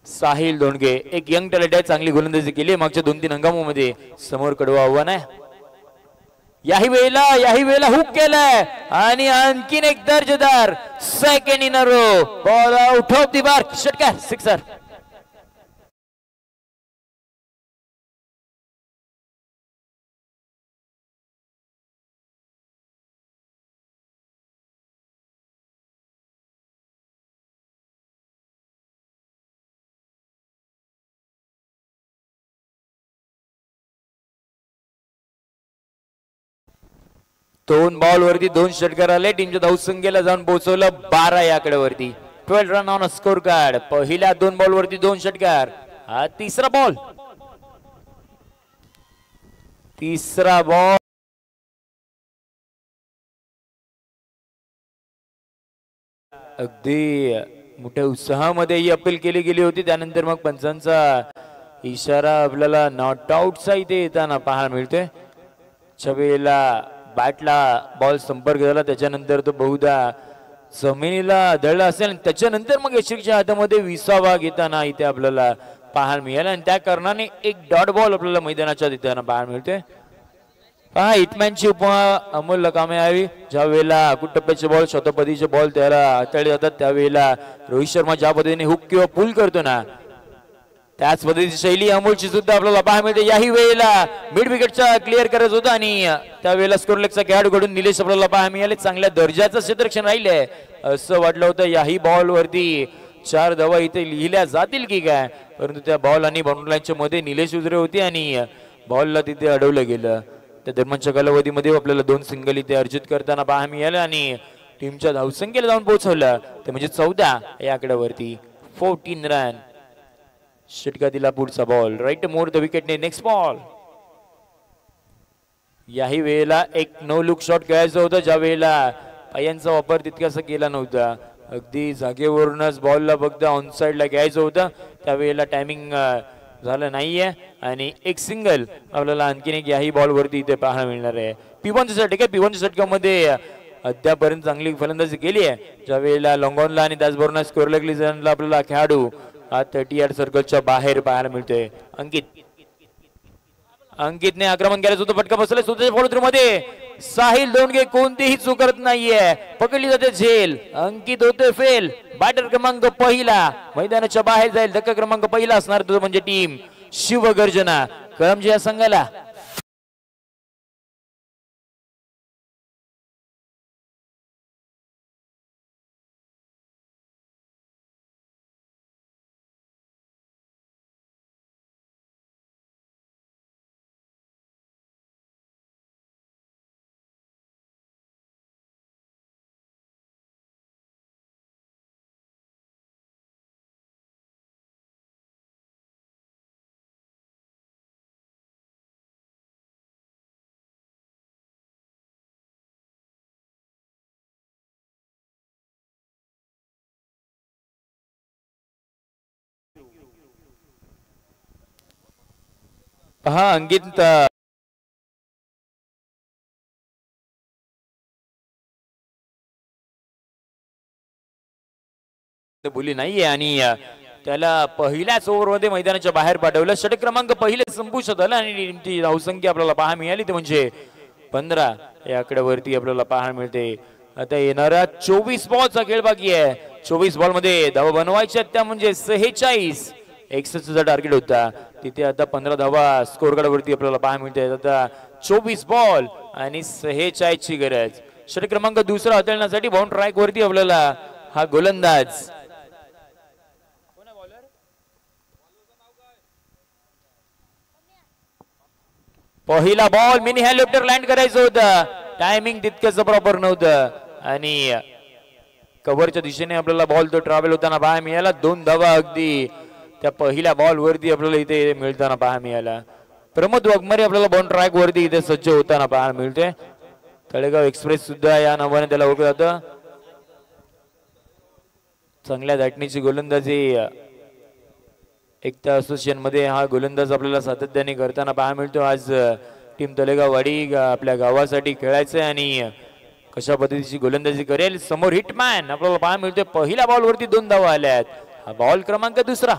साहिल धोंडगे एक यंग टॅलेंट आहे, चांगली गोलंदाजी केली मागच्या 2-3 हंगामामध्ये. समोर कडवं आव्हान आहे. याही वेळेला हुक केलाय आणि आणखीन एक दर्जेदार second in a row ball out of the mark. षटकार सिक्सर. दोन बॉल वरती 2 षटकार आले. टीमच्या धावसंख्येला जाऊन पोहोचवलं 12 या आकड्यावरती. 12 run on a score card. पहिल्या 2 बॉल वरती 2 षटकार. हा तिसरा बॉल अगदी मोठ्या उत्साहामध्ये ही अपील केली गेली होती. त्यानंतर मग पंचांचा इशारा आपल्याला नॉट आउटचा इथे येताना पाहायला मिळतोय. वेळेला बॅटला बॉल संपर्क झाला, त्याच्यानंतर तो बहुधा जमिनीला दळला असेल, त्याच्यानंतर मग यशच्या हातामध्ये 20वा घेताना इथे आपल्याला पाहायला मिळाला आणि त्या कारणाने एक डॉट बॉल आपल्याला मैदानाच्या देताना पाहायला मिळतोय. पहा हिटमॅनची उपमा अमोल लकामे यावी. ज्या वेळेला टप्प्याचे बॉल शतपदीचे बॉल त्याला हाताळले जातात त्यावेळेला रोहित शर्मा ज्या पद्धतीने हुक किंवा पुल करतो ना त्याच पद्धतीची शैली अमोलची सुद्धा आपल्याला पाहायला मिळते. याही वेळेला मिड विकेटचा क्लिअर करत होता आणि त्यावेळेला स्कोरलेगचा खेळाडूकडून निलेश आपल्याला पाहायला मिळाले. चांगल्या दर्जाचं क्षेत्ररक्षण राहिले असं वाटलं होतं. याही बॉल वरती 4 धावा इथे लिहिल्या जातील की काय, परंतु त्या बॉल आणि बाउंड्री लाईनच्या मध्ये निलेश उजरे होती आणि बॉलला तिथे अडवलं गेलं. त्या दरम्यानच्या कालावधीमध्ये आपल्याला 2 सिंगल इथे अर्जित करताना पाहायला मिळालं आणि टीमच्या धावसंख्येला जाऊन पोहोचवलं ते म्हणजे 14 या आकड्यावरती. 14 रन. षटका दिला पुढचा बॉल राईट मोर द विकेटने. Next ball. याही वेळेला एक नो लुक शॉट खेळायचं होतं, ज्या वेळेला पायांचा वापर तितकासा केला नव्हता. अगदी जागेवरूनच बॉलला फक्त ऑन साइडला घ्यायचं होतं, त्यावेळेला टायमिंग झालं नाहीये आणि एक सिंगल आपल्याला आणखीन एक याही बॉल वरती इथे पाहायला मिळणार आहे. P1 षटक आहे. P1 षटकामध्ये अद्यापर्यंत चांगली फलंदाजी केली आहे. ज्या वेळेला लॉंगॉनला आणि त्याचबरोबर स्कोरलेगला आपल्याला खेळाडू 30 यार्ड सर्कलच्या बाहेर पाहायला मिळतोय. अंकितने आक्रमण करायचं होतं, फटका बसला स्वतःच्या फॉलो थ्रू मध्ये. साहिल धोंडगे कोणतीही चूक करत नाहीये, पकडली जाते झेल. अंकित होते फेल. बॅटर क्रमांक पहिला मैदानाच्या बाहेर जाईल. धक्का क्रमांक पहिला असणार तो म्हणजे टीम शिवगर्जना कळमजे या संघाला. हा अंकित बोली नाहीये आणि त्याला पहिल्याच ओव्हरमध्ये मैदानाच्या बाहेर पाठवलं. षटक क्रमांक पहिले संपुष्टात आला आणि टीमची धावसंख्या आपल्याला पाहायला मिळाली ते म्हणजे 15 या आकड्यावरती आपल्याला पाहायला मिळते. आता येणारा 24 बॉलचा खेळ बाकी आहे. 24 बॉल मध्ये धावा बनवायच्या त्या म्हणजे 46. 61चा टार्गेट होता तिथे आता 15 धावा स्कोर कार्डवरती आपल्याला पाहायला मिळते. आता 24 बॉल आणि 46 ची गरज. षटक क्रमांक दुसरा हाताळण्यासाठी बाउंड ट्रॅक वरती आपल्याला हा गोलंदाज पहिला बॉल मिनी हेलिकॉप्टर लँड करायचं होतं. टायमिंग तितकंच प्रॉपर नव्हतं आणि कव्हरच्या दिशेने आपल्याला बॉल तो ट्रॅव्हल होताना पाहायला मिळाला. 2 धावा अगदी त्या पहिल्या बॉल वरती आपल्याला इथे मिळताना पाहायला मिळाला. प्रमोद वाघमारे आपल्याला बॉल ट्रॅक वरती इथे सज्ज होताना पाहायला मिळते. तळेगाव एक्सप्रेस सुद्धा या नावाने त्याला ओळखलं जातं. चांगल्या धाटणीची गोलंदाजी एकता असोसिएशन मध्ये हा गोलंदाज आपल्याला सातत्याने करताना पाहायला मिळतो. आज टीम तळेगाव वाडी आपल्या गावासाठी खेळायचंय आणि कशा पद्धतीची गोलंदाजी करेल. समोर हिटमॅन आपल्याला पाहायला मिळतोय. पहिल्या बॉल वरती 2 धावा आल्यात. हा बॉल क्रमांक दुसरा.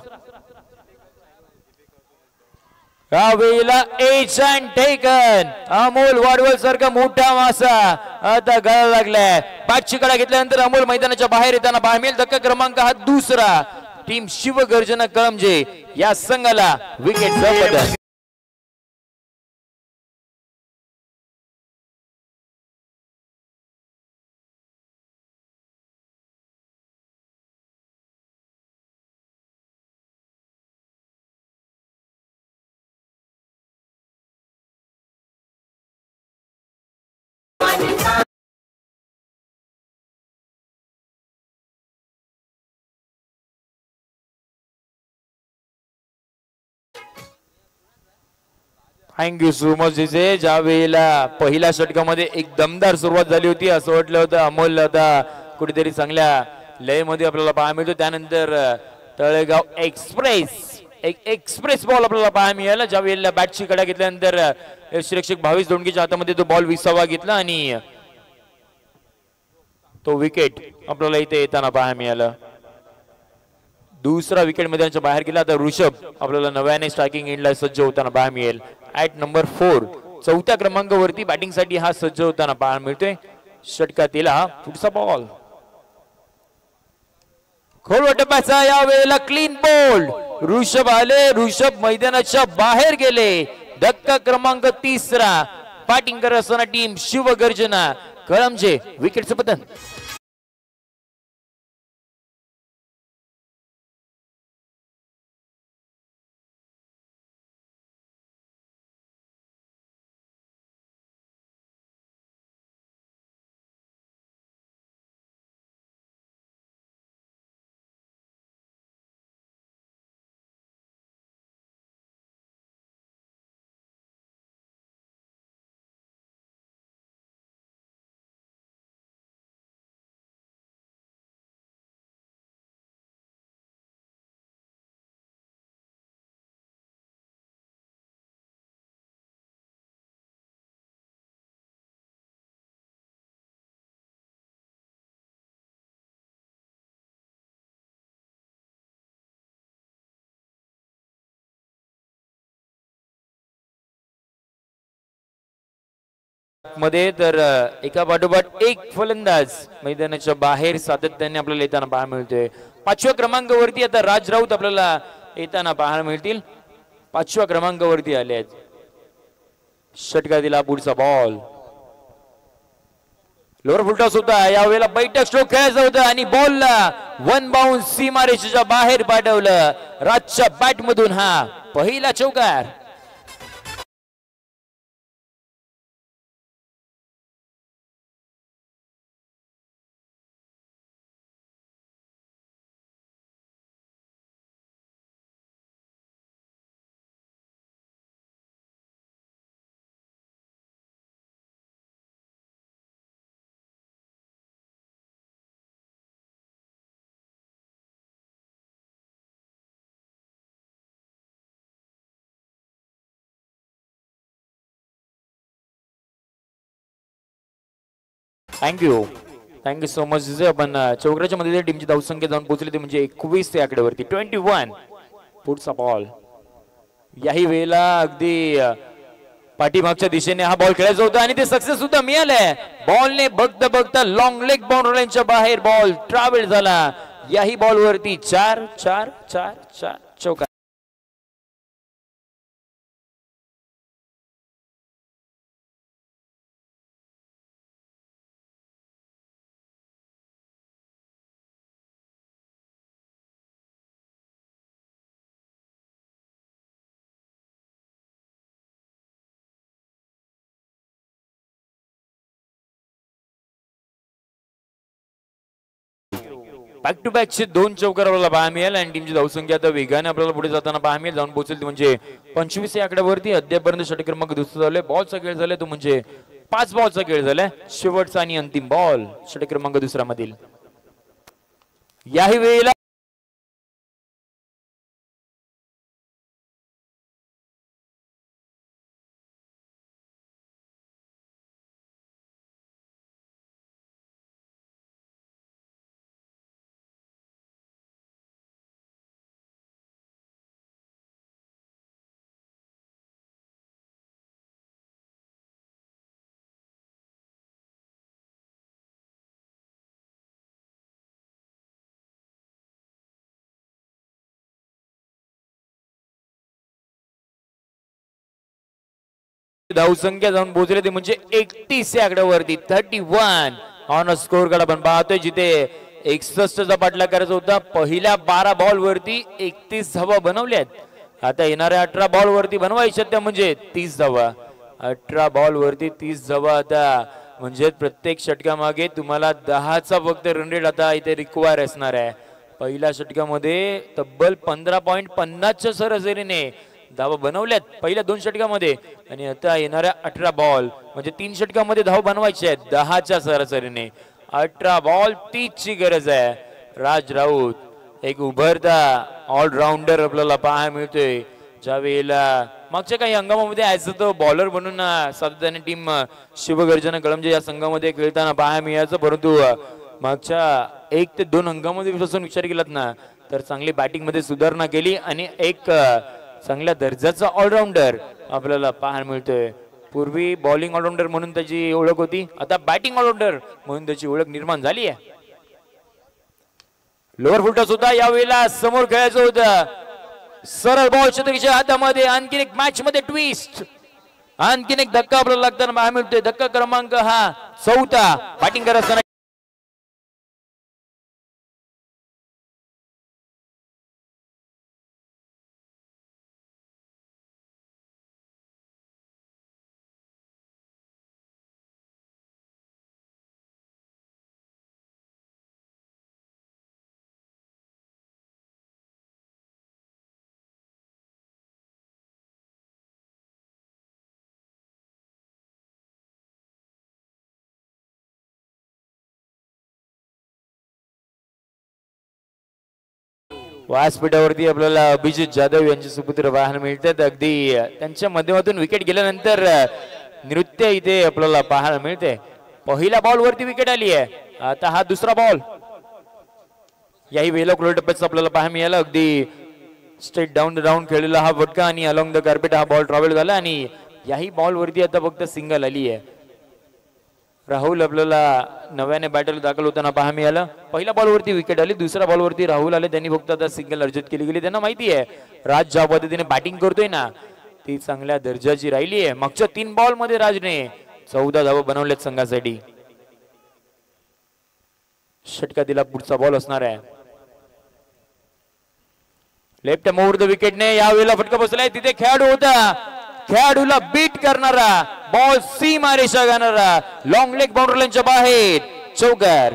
यावेळेला एच अँड टेकन अमोल वाडवल सारखा मोठा मासा आता गळा लागलाय. बॅटची कडा घेतल्यानंतर अमोल मैदानाच्या बाहेर येताना पाहायला मिळेल. धक्का क्रमांक हा दुसरा. टीम शिवगर्जना कळमजे या संघाला विकेट बदल. Thank you so much जिजे. ज्या वेळेला पहिल्या षटकामध्ये एक दमदार सुरुवात झाली होती असं वाटलं होतं अमोल आता कुठेतरी चांगल्या लयमध्ये आपल्याला पाहायला मिळतो. त्यानंतर तळेगाव एक्सप्रेस बॉल आपल्याला पाहायला मिळाला. ज्या वेळेला बॅटची कडा घेतल्यानंतर श्रीरक्षक भावेश दोंडकेच्या हातामध्ये तो बॉल 20वा घेतला आणि तो विकेट आपल्याला इथे येताना पाहायला मिळाला. दुसरा विकेट मैदानाच्या बाहेर गेला. आता ऋषभ आपल्याला नव्याने स्ट्रायकिंग एंडला सज्ज होताना पाहायला मिळेल. ऍट नंबर 4 4थ्या क्रमांकावरती बॅटिंग साठी हा सज्ज होताना पाहायला मिळतोय. षटकातील हा पुढचा बॉल खोलवा टप्प्याचा. या वेळेला क्लीन बोल्ड ऋषभ आले. ऋषभ मैदानाच्या बाहेर गेले. धक्का क्रमांक 3 बॅटिंग करत असताना टीम शिवगर्जना कळमजे विकेटचं पतन. मध्ये तर एका पाठोपाठ एक फलंदाज मैदानाच्या बाहेर सातत्याने आपल्याला येताना पाहायला मिळतोय. 5व्या क्रमांकावरती आता राज राऊत आपल्याला येताना पाहायला मिळतील. 5व्या क्रमांकावरती आले आहेत. षटका दिला पुढचा बॉल लोअर फुलटॉस होता. यावेळेला बैठक स्ट्रोक खेळायचा होता आणि बॉलला 1 बाउन्स सीमारेषेच्या बाहेर पाठवलं. राजच्या बॅट मधून हा पहिला चौकार. Thank you so much. आपण चौकराच्या मध्ये टीमची धावसंख्या जाऊन पोहोचली ती म्हणजे 21 या आकड्यावरती 21. पुढचा बॉल याही वेळेला अगदी पाठीमागच्या दिशेने हा बॉल खेळायचा होता आणि ते सक्सेस सुद्धा मिळालंय. बॉलने बघता बघता लॉंग लेग बाउंड्रीच्या बाहेर बॉल ट्रॅव्हल झाला. याही बॉल वरती 4 4 4 4 चौकार. बॅक टू बॅक चे 2 चौकार आपल्याला पाहायला मिळेल आणि टीमची धावसंख्या आता वेगाने आपल्याला पुढे जाताना पाहायला मिळेल. जाऊन पोहोचेल म्हणजे 25 या आकड्यावरती. अद्यापर्यंत षटक क्रमांक दुसरा झालाय. बॉलचा खेळ झालाय तो म्हणजे 5 बॉलचा खेळ झालाय. शेवटचा आणि अंतिम बॉल षटक क्रमांक दुसरा मधील. याही वेळेला धावसंख्या जाऊन पोहोचले ते म्हणजे 31 या आकड्यावरती 31 ऑन स्कोर कार्ड आपण पाहतोय जिथे 61चा पाठलाग करायचा होता. पहिल्या 12 बॉल वरती 31 धावा बनवल्यात. आता येणाऱ्या 18 बॉल वरती बनवायच्या त्या म्हणजे 30 धावा. 18 बॉल वरती 30 धावा आता म्हणजे प्रत्येक षटकामागे तुम्हाला 10चा फक्त रन रेट आता इथे रिक्वायर असणार आहे. पहिल्या षटकामध्ये तब्बल 15.50च्या सरासरीने धावा बनवल्यात पहिल्या 2 षटकामध्ये आणि आता येणाऱ्या 18 बॉल म्हणजे 3 षटकामध्ये धावा बनवायचे आहेत 10च्या सरासरीने. 18 बॉल 30 ची गरज आहे. राज राऊत एक उभरता ऑलराऊंडर आपल्याला पाहायला मिळतोय. ज्या वेळेला मागच्या काही हंगामामध्ये ऍज तो बॉलर बनून सातत्याने टीम शिवगर्जना कळमजे या संघामध्ये खेळताना पाहायला मिळायचं. परंतु मागच्या 1 ते 2 हंगामामध्ये विचार केलात ना तर चांगली बॅटिंग मध्ये सुधारणा केली आणि एक चांगल्या दर्जाचा ऑलराऊंडर आपल्याला पाहायला मिळतोय. पूर्वी बॉलिंग ऑलराऊंडर म्हणून त्याची ओळख होती. आता बॅटिंग ऑलराऊंडर म्हणून त्याची ओळख निर्माण झाली आहे. लोअर फुलटॉस सुद्धा यावेळेला समोर खेळायचं होतं. सरळ बॉल शतकीच्या हातामध्ये. आणखीन एक मॅच मध्ये ट्विस्ट. आणखीन एक धक्का आपल्याला लागताना पाहायला मिळतोय. धक्का क्रमांक हा 4था. बॅटिंग करत असताना व्यासपीठावरती आपल्याला अभिजित जाधव यांचे सुपुत्र पाहायला मिळतात. अगदी त्यांच्या माध्यमातून विकेट गेल्यानंतर नृत्य इथे आपल्याला पाहायला मिळते. पहिल्या बॉल वरती विकेट आली आहे. आता हा दुसरा बॉल. याही वेळेला खुल्या टप्प्यात आपल्याला पाहायला मिळाला. अगदी स्ट्रेट डाऊन द राऊंड खेळलेला हा फटका आणि अलॉंग द कार्पेट हा बॉल ट्रॅव्हल झाला आणि याही बॉल वरती आता फक्त सिंगल आली आहे. राहुल आपल्याला नव्याने बॅटल दाखल होताना पाहायला मिळालं. पहिल्या बॉलवरती विकेट आली. दुसऱ्या बॉलवरती राहुल आले. त्यांनी फक्त आता सिंगल अर्जित केली गेली. त्यांना माहिती आहे राज ज्या पद्धतीने बॅटिंग करतोय ना ती चांगल्या दर्जाची राहिली आहे. मागच्या 3 बॉल मध्ये राजने 14 धावा बनवल्यात संघासाठी. षटका दिला पुढचा बॉल असणार आहे. लेफ्ट मोवर द विकेटने यावेळेला फटका बसलाय. तिथे खेळाडू होता. खेळाडूला बीट करणारा बॉल सीमा रेषा गाणारा लॉंग लेग बाउंड्रीच्या बाहेर चौकार.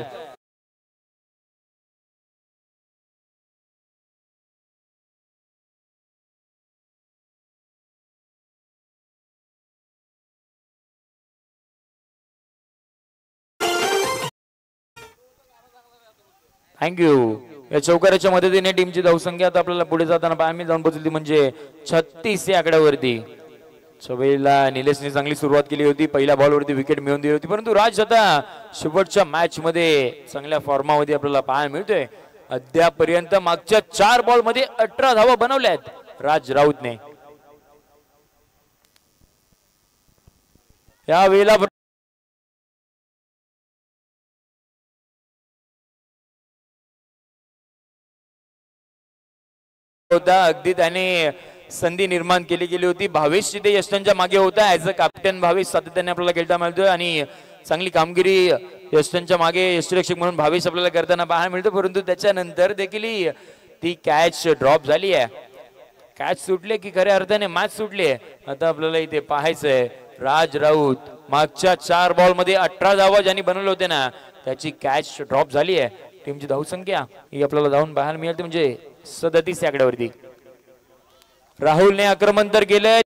थँक्यू. या चौकाराच्या मदतीने टीमची धावसंख्या आता आपल्याला पुढे जाताना पाहायला जाऊन पोहोचली म्हणजे 36 या आकड्यावरती. सवयीला निलेशने चांगली सुरुवात केली होती, पहिल्या बॉलवरती विकेट मिळवून दिली होती, परंतु राज आता शेवटच्या मॅच मध्ये चांगल्या फॉर्मामध्ये आपल्याला पाहायला मिळतोय. अद्यापर्यंत मागच्या 4 बॉल मध्ये 18 धावा बनवल्या आहेत राज राऊतने. या वेळेला होता अगदी त्याने संधी निर्माण केली गेली होती. भावेश तिथे यष्टांच्या मागे होता ऍज अ कॅप्टन. भावेश सातत्याने आपल्याला खेळता मिळतोय आणि चांगली कामगिरी यष्टांच्या मागे यष्टिरक्षक म्हणून भावेश आपल्याला करताना पाहायला मिळतो, परंतु त्याच्यानंतर देखील ती कॅच ड्रॉप झाली आहे. कॅच सुटले की खऱ्या अर्थाने मॅच सुटली आहे. आता आपल्याला इथे पाहायचंय राज राऊत मागच्या 4 बॉल मध्ये 18 धावा ज्यांनी बनवले होते ना त्याची कॅच ड्रॉप झाली आहे. टीमची धावसंख्या ही आपल्याला जाऊन पाहायला मिळते म्हणजे 37 या आकड्यावरती. राहुलने आक्रमण तर केलंय.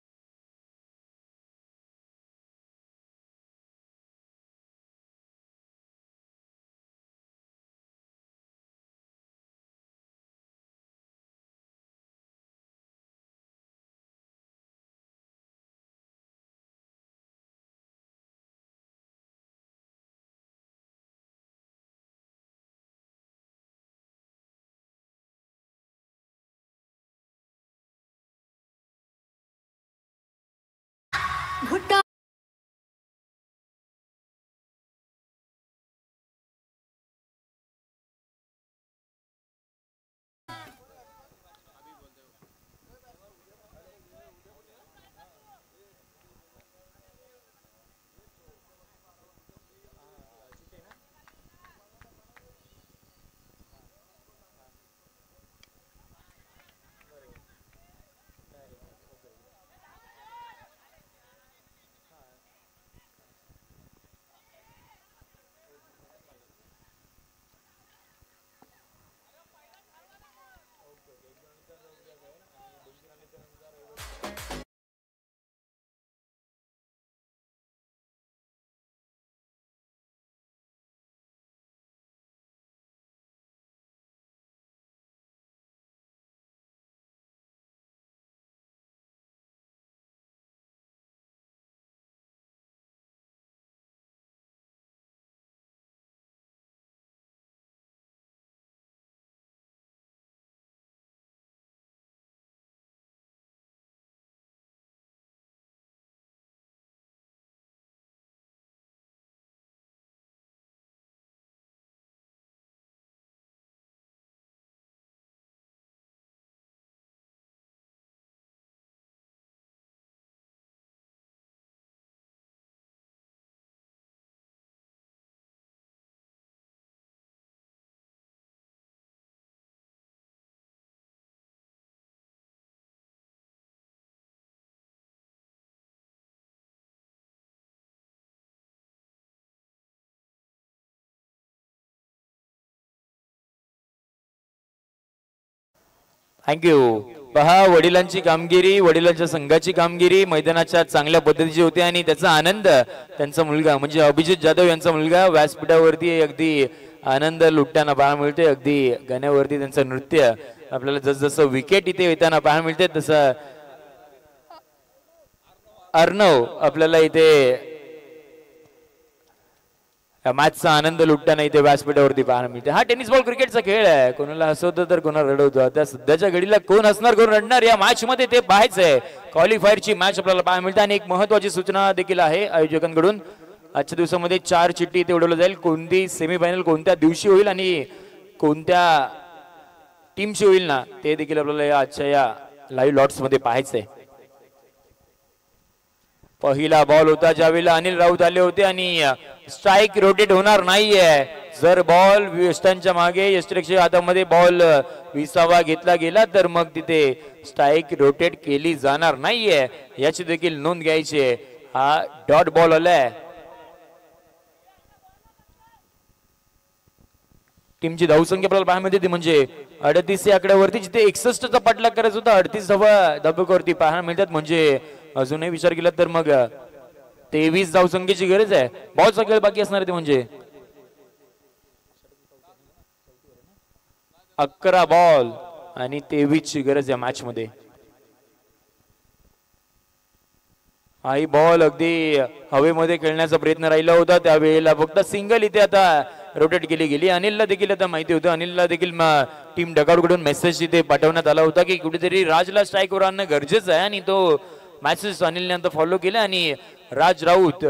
थँक्यू. पहा वडिलांची कामगिरी, वडिलांच्या संघाची कामगिरी मैदानाच्या चांगल्या पद्धतीची होती आणि त्याचा आनंद त्यांचा मुलगा म्हणजे अभिजित जाधव यांचा मुलगा व्यासपीठावरती अगदी आनंद लुटताना पाहायला मिळते. अगदी गाण्यावरती त्यांचं नृत्य आपल्याला जसजसं विकेट इथे येताना पाहायला मिळते तसं अर्णव आपल्याला इथे मॅचचा आनंद लुटताना इथे व्यासपीठावरती पाहायला मिळते. हा टेनिस बॉल क्रिकेटचा खेळ आहे, कोणाला हसवतो तर कोणाला रडवतो. आता सध्याच्या घडीला कोण हसणार कोण रडणार या मॅच मध्ये ते पाहायचंय. क्वालिफायरची मॅच आपल्याला पाहायला मिळते आणि एक महत्वाची सूचना देखील आहे आयोजकांकडून. आजच्या दिवसामध्ये 4 चिठ्ठी इथे उडवल्या जाईल. कोणती सेमीफायनल कोणत्या दिवशी होईल आणि कोणत्या टीमशी होईल ना ते देखील आपल्याला आजच्या या लाईव्ह लॉट्स मध्ये पाहायचंय. पहिला बॉल होता ज्यावेळेला अनिल राऊत आले होते आणि स्ट्राइक रोटेट होणार नाहीये. जर बॉल वेस्टांच्या मागे यष्टिरक्षक हातामध्ये बॉल 20वा घेतला गेला तर मग तिथे स्ट्राइक रोटेट केली जाणार नाहीये याची देखील नोंद घ्यायची आहे. हा डॉट बॉल आलाय. टीमची धावसंख्या आपल्याला पाहायला मिळते ती म्हणजे 38 या आकड्यावरती, जिथे 61चा पाठलाग करायचा होता 38 धावा धाबकावरती पाहायला मिळतात. म्हणजे अजूनही विचार केला तर मग 23 धावसंख्येची गरज आहे. बॉलचा खेळ बाकी असणार ते म्हणजे 11 बॉल आणि 23 ची गरज आहे मॅच मध्ये. हाही बॉल अगदी हवेमध्ये खेळण्याचा प्रयत्न राहिला होता त्यावेळेला फक्त सिंगल इथे आता रोटेट केली गेली. अनिलला देखील आता माहिती होतं, अनिलला देखील टीम डगआउट कडून मेसेज इथे पाठवण्यात आला होता की कुठेतरी राजला स्ट्राईकवर आणणं गरजेचं आहे आणि तो मॅसेज अनिलने आता फॉलो केला आणि राज राऊत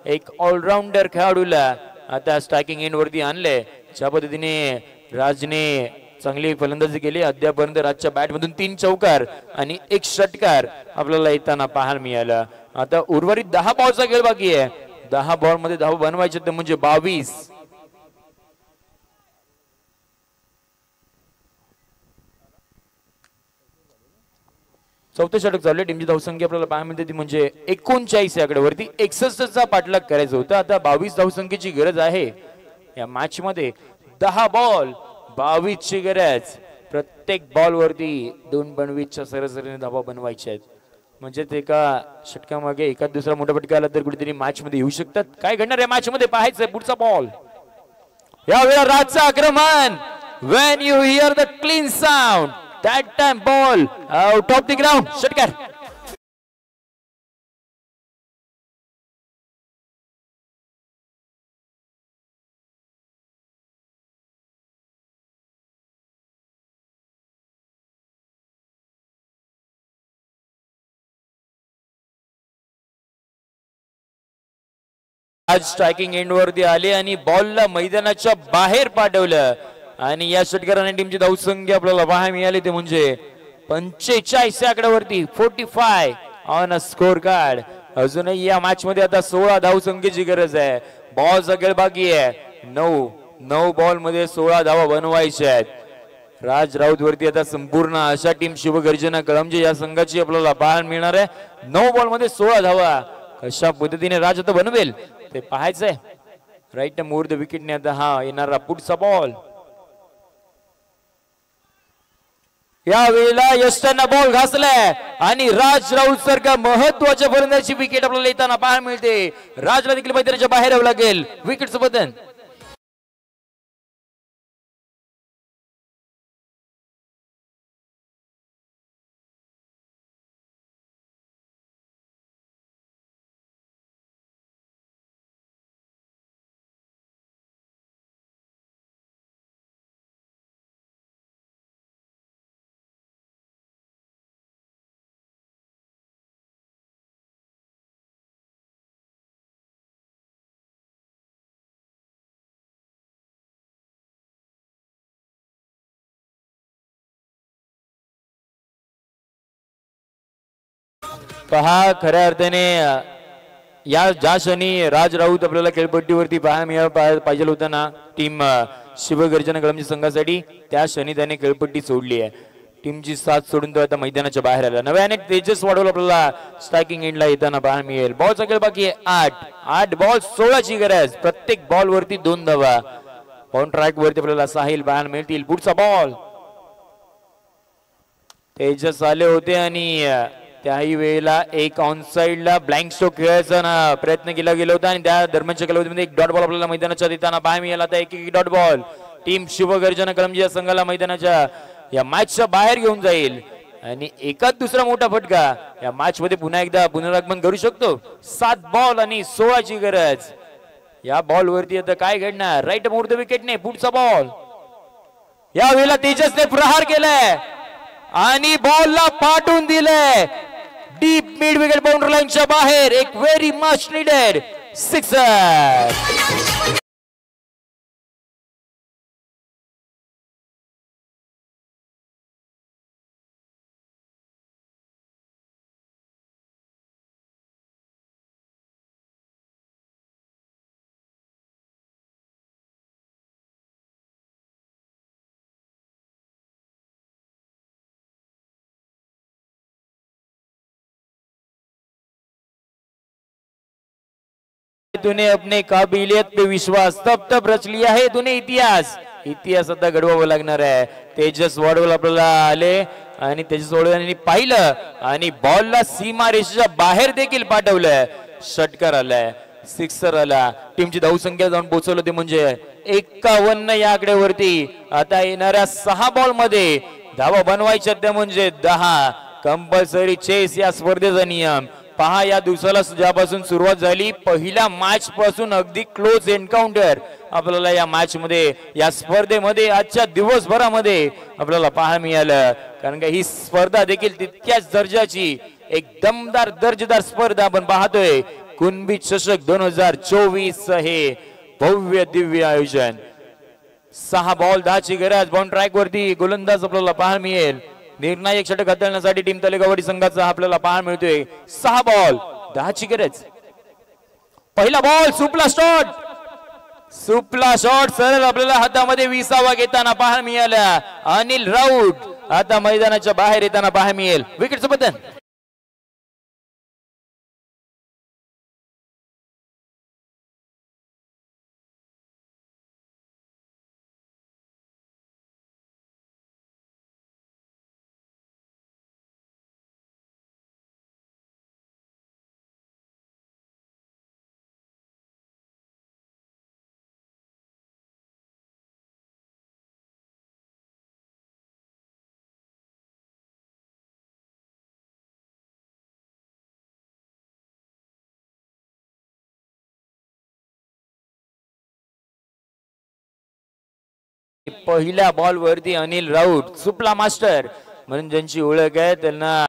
एक ऑलराऊंडर खेळाडूला आता स्ट्रायकिंग एंड वरती आणले. ज्या पद्धतीने राजने चांगली फलंदाजी केली अद्यापर्यंत राजच्या बॅट मधून 3 चौकार आणि 1 षटकार आपल्याला येताना पाहायला मिळाला. आता उर्वरित 10 बॉलचा खेळ बाकी आहे. 10 बॉल मध्ये धावा बनवायचे ते म्हणजे 22. चौथं षटक चालू आहे. टीमची धावसंख्या आपल्याला पाहायला मिळते ती म्हणजे 39 आकड्यावरती 61चा पाठलाग करायचा होता. आता 22 धावसंख्येची गरज आहे या मॅच मध्ये. 10 बॉल 22 ची गरज. प्रत्येक बॉल वरती 2.20च्या सरासरीने धावा बनवायच्या आहेत. म्हणजे ते एका षटकामागे एका दुसरा मोठा फटका आला तर कुठेतरी मॅच मध्ये येऊ शकतात. काय घडणार या मॅच मध्ये पाहायचंय. पुढचा बॉल यावेळेला राजचं आक्रमण. When you here the clean sound that time ball out of the ground. षटकार. आज स्ट्रायकिंग एंड वरती आले आणि बॉलला मैदानाच्या बाहेर पाठवलं आणि या षटकाराने टीमची धावसंख्या आपल्याला पाहायला मिळाली ते म्हणजे 45 आकड्यावरती 45 ऑन अ स्कोर कार्ड. अजूनही या मॅच मध्ये आता 16 धावसंख्येची गरज आहे. बॉलचा खेळ बाकी आहे. 9 बॉल मध्ये 16 धावा बनवायच्या आहेत. राज राऊत वरती आता संपूर्ण अशा टीम शिवगर्जना कळमजे या संघाची आपल्याला पाहायला मिळणार आहे. 9 बॉल मध्ये 16 धावा कशा पद्धतीने राज आता बनवेल ते पाहायचंय. राईट मोर द विकेटने आता हा येणारा पुढचा बॉल. या वेळेला यष्टांना बॉल घासलाय आणि राज राऊत सारख्या महत्वाच्या फलंदाजी विकेट आपल्याला येताना पाहायला मिळते. राजला देखील मैदानाच्या बाहेर यावं लागेल. विकेटचं बदल. पहा खऱ्या अर्थाने या ज्या क्षणी राज राऊत आपल्याला खेळपट्टीवरती पाहायला पाहिजे होता ना टीम शिवगर्जना कळमजी संघासाठी, त्या क्षणी त्याने खेळपट्टी सोडली आहे. टीमची साथ सोडून तो आता मैदानाच्या बाहेर आला. नव्याने तेजस वाढवला आपल्याला स्ट्रायकिंग एंडला येताना पाहायला मिळेल. बॉलचा खेळ बाकी आहे 8 बॉल 16 ची गरज. प्रत्येक बॉल वरती 2 धावा. ऑन ट्रॅक वरती आपल्याला साहिल पाहायला मिळतील. पुढचा बॉल. तेजस आले होते आणि त्याही वेळेला एक ऑन साइडला ब्लँक स्ट्रोक खेळायचा प्रयत्न केला गेला होता आणि त्या दरम्यानच्या कालावधीमध्ये एक डॉट बॉल आपल्याला मैदानाच्या देताना पाहायला मिळाला. आता एक डॉट बॉल टीम शिवगर्जना कळमजी या संघाला मैदानाच्या या मॅचच्या बाहेर घेऊन जाईल आणि एकाच दुसरा मोठा फटका या मॅच मध्ये पुन्हा एकदा पुनरागमन करू शकतो. 7 बॉल आणि 16 ची गरज. या बॉल वरती आता काय घडणार. राईट मोर द विकेटने पुढचा बॉल. या वेळेला तेजसने प्रहार केलाय आणि बॉलला पाठवून दिलंय डीप मिड विकेट बाउंड्री लाईनच्या बाहेर. एक व्हेरी मच नीडेड सिक्सर. तूने अपने काबिलियत पे विश्वास तब तब रच लिया है तूने इतिहास आता घडवावं लागणार आहे. तेजस वाढवल आपल्याला आले आणि तेजस वाढवल्याने पाहिलं आणि बॉलला सीमा रेषेच्या बाहेर देखील पाठवलं. षटकार आलाय. सिक्सर आला. टीमची धावसंख्या जाऊन पोहोचवलं ते म्हणजे 51 या आकड्यावरती. आता येणाऱ्या 6 बॉल मध्ये धावा बनवायच्या त्या म्हणजे 10. कंपल्सरी चेस या स्पर्धेचा नियम. पहा या दिवसाला ज्यापासून सुरुवात झाली पहिल्या मॅच पासून अगदी क्लोज एन्काउंटर आपल्याला या मॅच मध्ये या स्पर्धेमध्ये आजच्या दिवसभरामध्ये आपल्याला पाहायला मिळालं. कारण का ही स्पर्धा देखील तितक्याच दर्जाची एक दमदार दर्जेदार स्पर्धा आपण पाहतोय. कुणबी चषक 2024 हे भव्य दिव्य आयोजन. 6 बॉल 10ची गरज. बाउंड ट्रॅक वरती गोलंदाज आपल्याला पाहायला मिळेल. निर्णायक षटक हाताळण्यासाठी टीम तलेगावडी संघाचा आपल्याला पाहायला मिळतोय. 6 बॉल 10ची गरज. पहिला बॉल सुपला शॉट. सुपला शॉट सरळ आपल्याला हातामध्ये 20वा घेताना पाहायला मिळाला. अनिल राऊत आता मैदानाच्या बाहेर येताना पाहायला मिळेल. विकेटचं बटन. पहिल्या बॉल वरती अनिल राऊत सुपला मास्टर म्हणून ज्यांची ओळख आहे त्यांना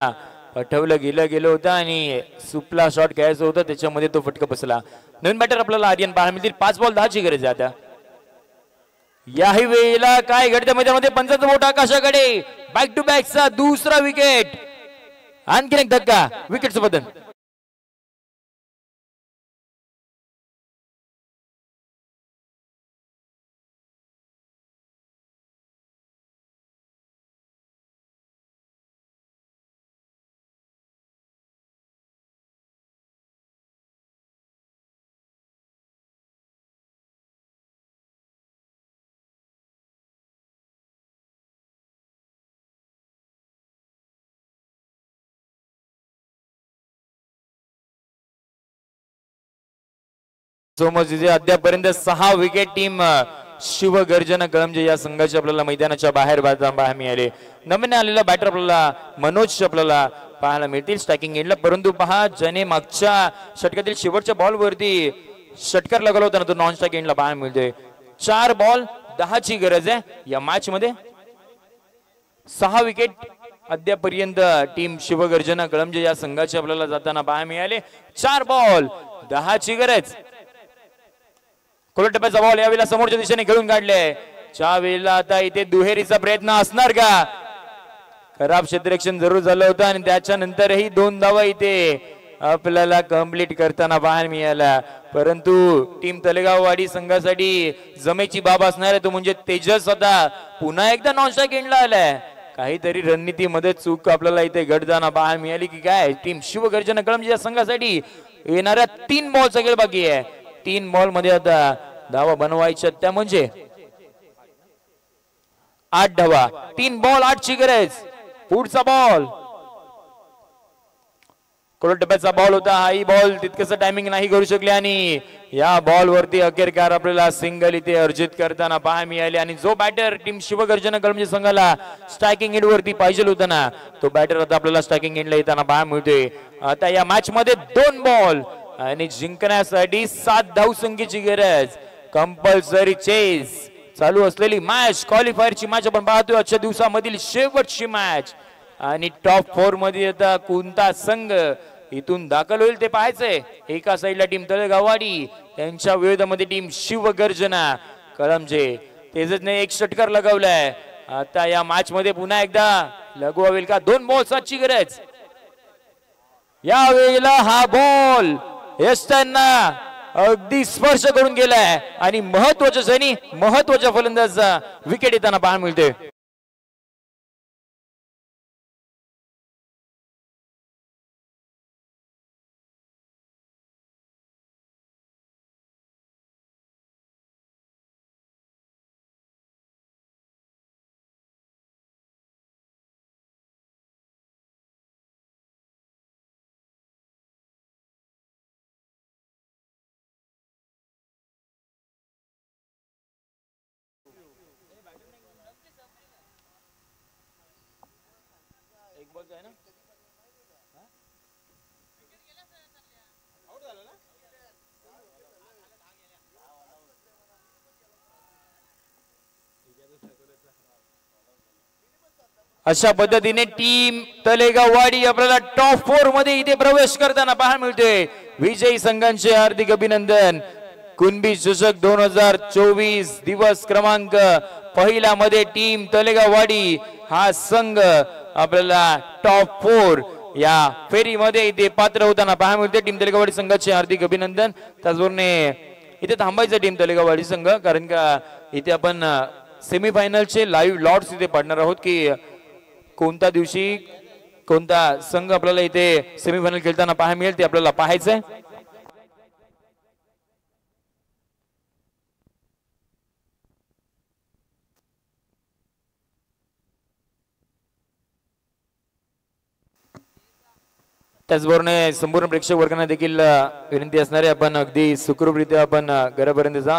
पाठवलं गेलं होतं आणि सुपला शॉट घ्यायचं होतं त्याच्यामध्ये तो फटका बसला. नवीन बॅटर आपल्याला आर्यन पाहायला मिळतील. 5 बॉल 10ची गरज आहे आता. याही वेळेला काय घडतं मैदानामध्ये. पंचाचं बोट आकाशाकडे. बॅक टू बॅकचा दुसरा विकेट. आणखीन एक धक्का. विकेटचं button. सोमजिजे अद्यापर्यंत 6 wicket team Shivgarjana Kalamje या संघाचे आपल्याला मैदानाच्या बाहेर पाहायला मिळाले. नवीन आलेला बॅटर आपल्याला मनोज आपल्याला पाहायला मिळतील स्ट्रायकिंग एंडला. परंतु पहा ज्याने मागच्या षटकातील शेवटच्या बॉल वरती षटकार लगावला होता ना तो नॉन स्ट्रायक एंडला पाहायला मिळतोय. 4 बॉल 10ची गरज आहे या मॅच मध्ये. 6 विकेट अद्यापर्यंत टीम शिवगर्जना कळमजे या संघाचे आपल्याला जाताना पाहायला मिळाले. 4 बॉल 10ची गरज. टप्प्याचा बॉल यावेळेला समोरच्या दिशेने खेळून काढले. च्या वेळेला आता इथे दुहेरीचा प्रयत्न असणार का. खराब क्षेत्ररक्षण जरूर झालं होतं आणि त्याच्यानंतरही 2 धावा इथे आपल्याला कंप्लीट करताना पाहायला मिळाला. परंतु टीम तलेगाववाडी संघासाठी जमेची बाब असणार आहे तो म्हणजे तेजस आता पुन्हा एकदा नॉन स्ट्राइक एंडला आलाय. काहीतरी रणनीतीमध्ये चूक आपल्याला इथे घडताना पाहायला मिळाली की काय. टीम शिवगर्जना कळमजे या संघासाठी येणाऱ्या 3 बॉल सगळे बाकी आहे. 3 बॉल मध्ये आता धावा बनवायच्या त्या म्हणजे 8 धावा. 3 बॉल 8ची गरज. पुढचा बॉल टप्प्याचा बॉल होता. हाही बॉल तितकंसं टायमिंग नाही करू शकले आणि या बॉल वरती अखेरकार आपल्याला सिंगल इथे अर्जित करताना पाहायला मिळाले. आणि जो बॅटर टीम शिवगर्जना कळमजे संघाला स्ट्रायकिंग एंड वरती पाहिजे होता ना तो बॅटर आता आपल्याला स्ट्रायकिंग एंडला येताना पाहायला मिळतोय. आता या मॅच मध्ये 2 बॉल आणि जिंकण्यासाठी 7 धावसंख्येची गरज. कंपल्सरी चेस चालू असलेली मॅच क्वालिफायरची मॅच आपण पाहतोय. आजच्या दिवसामधील शेवटची मॅच आणि टॉप 4 मध्ये आता कोणता संघ इथून दाखल होईल ते पाहायचंय. एका साईडला टीम तळेगाववाडी त्यांच्या विरोधामध्ये टीम शिवगर्जना कळमजे. तेजसने 1 षटकार लगावलाय. आता या मॅच मध्ये पुन्हा एकदा लगवावेल का. 2 बॉल 7ची गरज. या वेळेला हा बॉल यष्टांना अगदी स्पर्श करून गेलाय आणि महत्वाच्या क्षणी महत्वाच्या फलंदाजाचा विकेट येताना पाहायला मिळते. अशा पद्धतीने टीम तलेगाववाडी आपल्याला टॉप 4 मध्ये इथे प्रवेश करताना पाहायला मिळते. विजयी संघांचे हार्दिक अभिनंदन. कुणबी चषक 2024 दिवस क्रमांक पहिला मध्ये टीम तलेगाववाडी हा संघ आपल्याला टॉप 4 या फेरीमध्ये इथे पात्र होताना पाहायला मिळते. टीम तलेगाववाडी संघाचे हार्दिक अभिनंदन. त्याचबरोबर इथे थांबायचं टीम तलेगाववाडी संघ, कारण का इथे आपण सेमीफायनलचे लाईव्ह लॉट्स इथे पाडणार आहोत की कोणत्या दिवशी कोणता संघ आपल्याला इथे सेमीफायनल खेळताना पाहायला मिळेल ते आपल्याला पाहायचंय. त्याचबरोबर संपूर्ण प्रेक्षक वर्गांना देखील विनंती असणारे आपण अगदी सुखरूपरित्या आपण घरापर्यंत जा.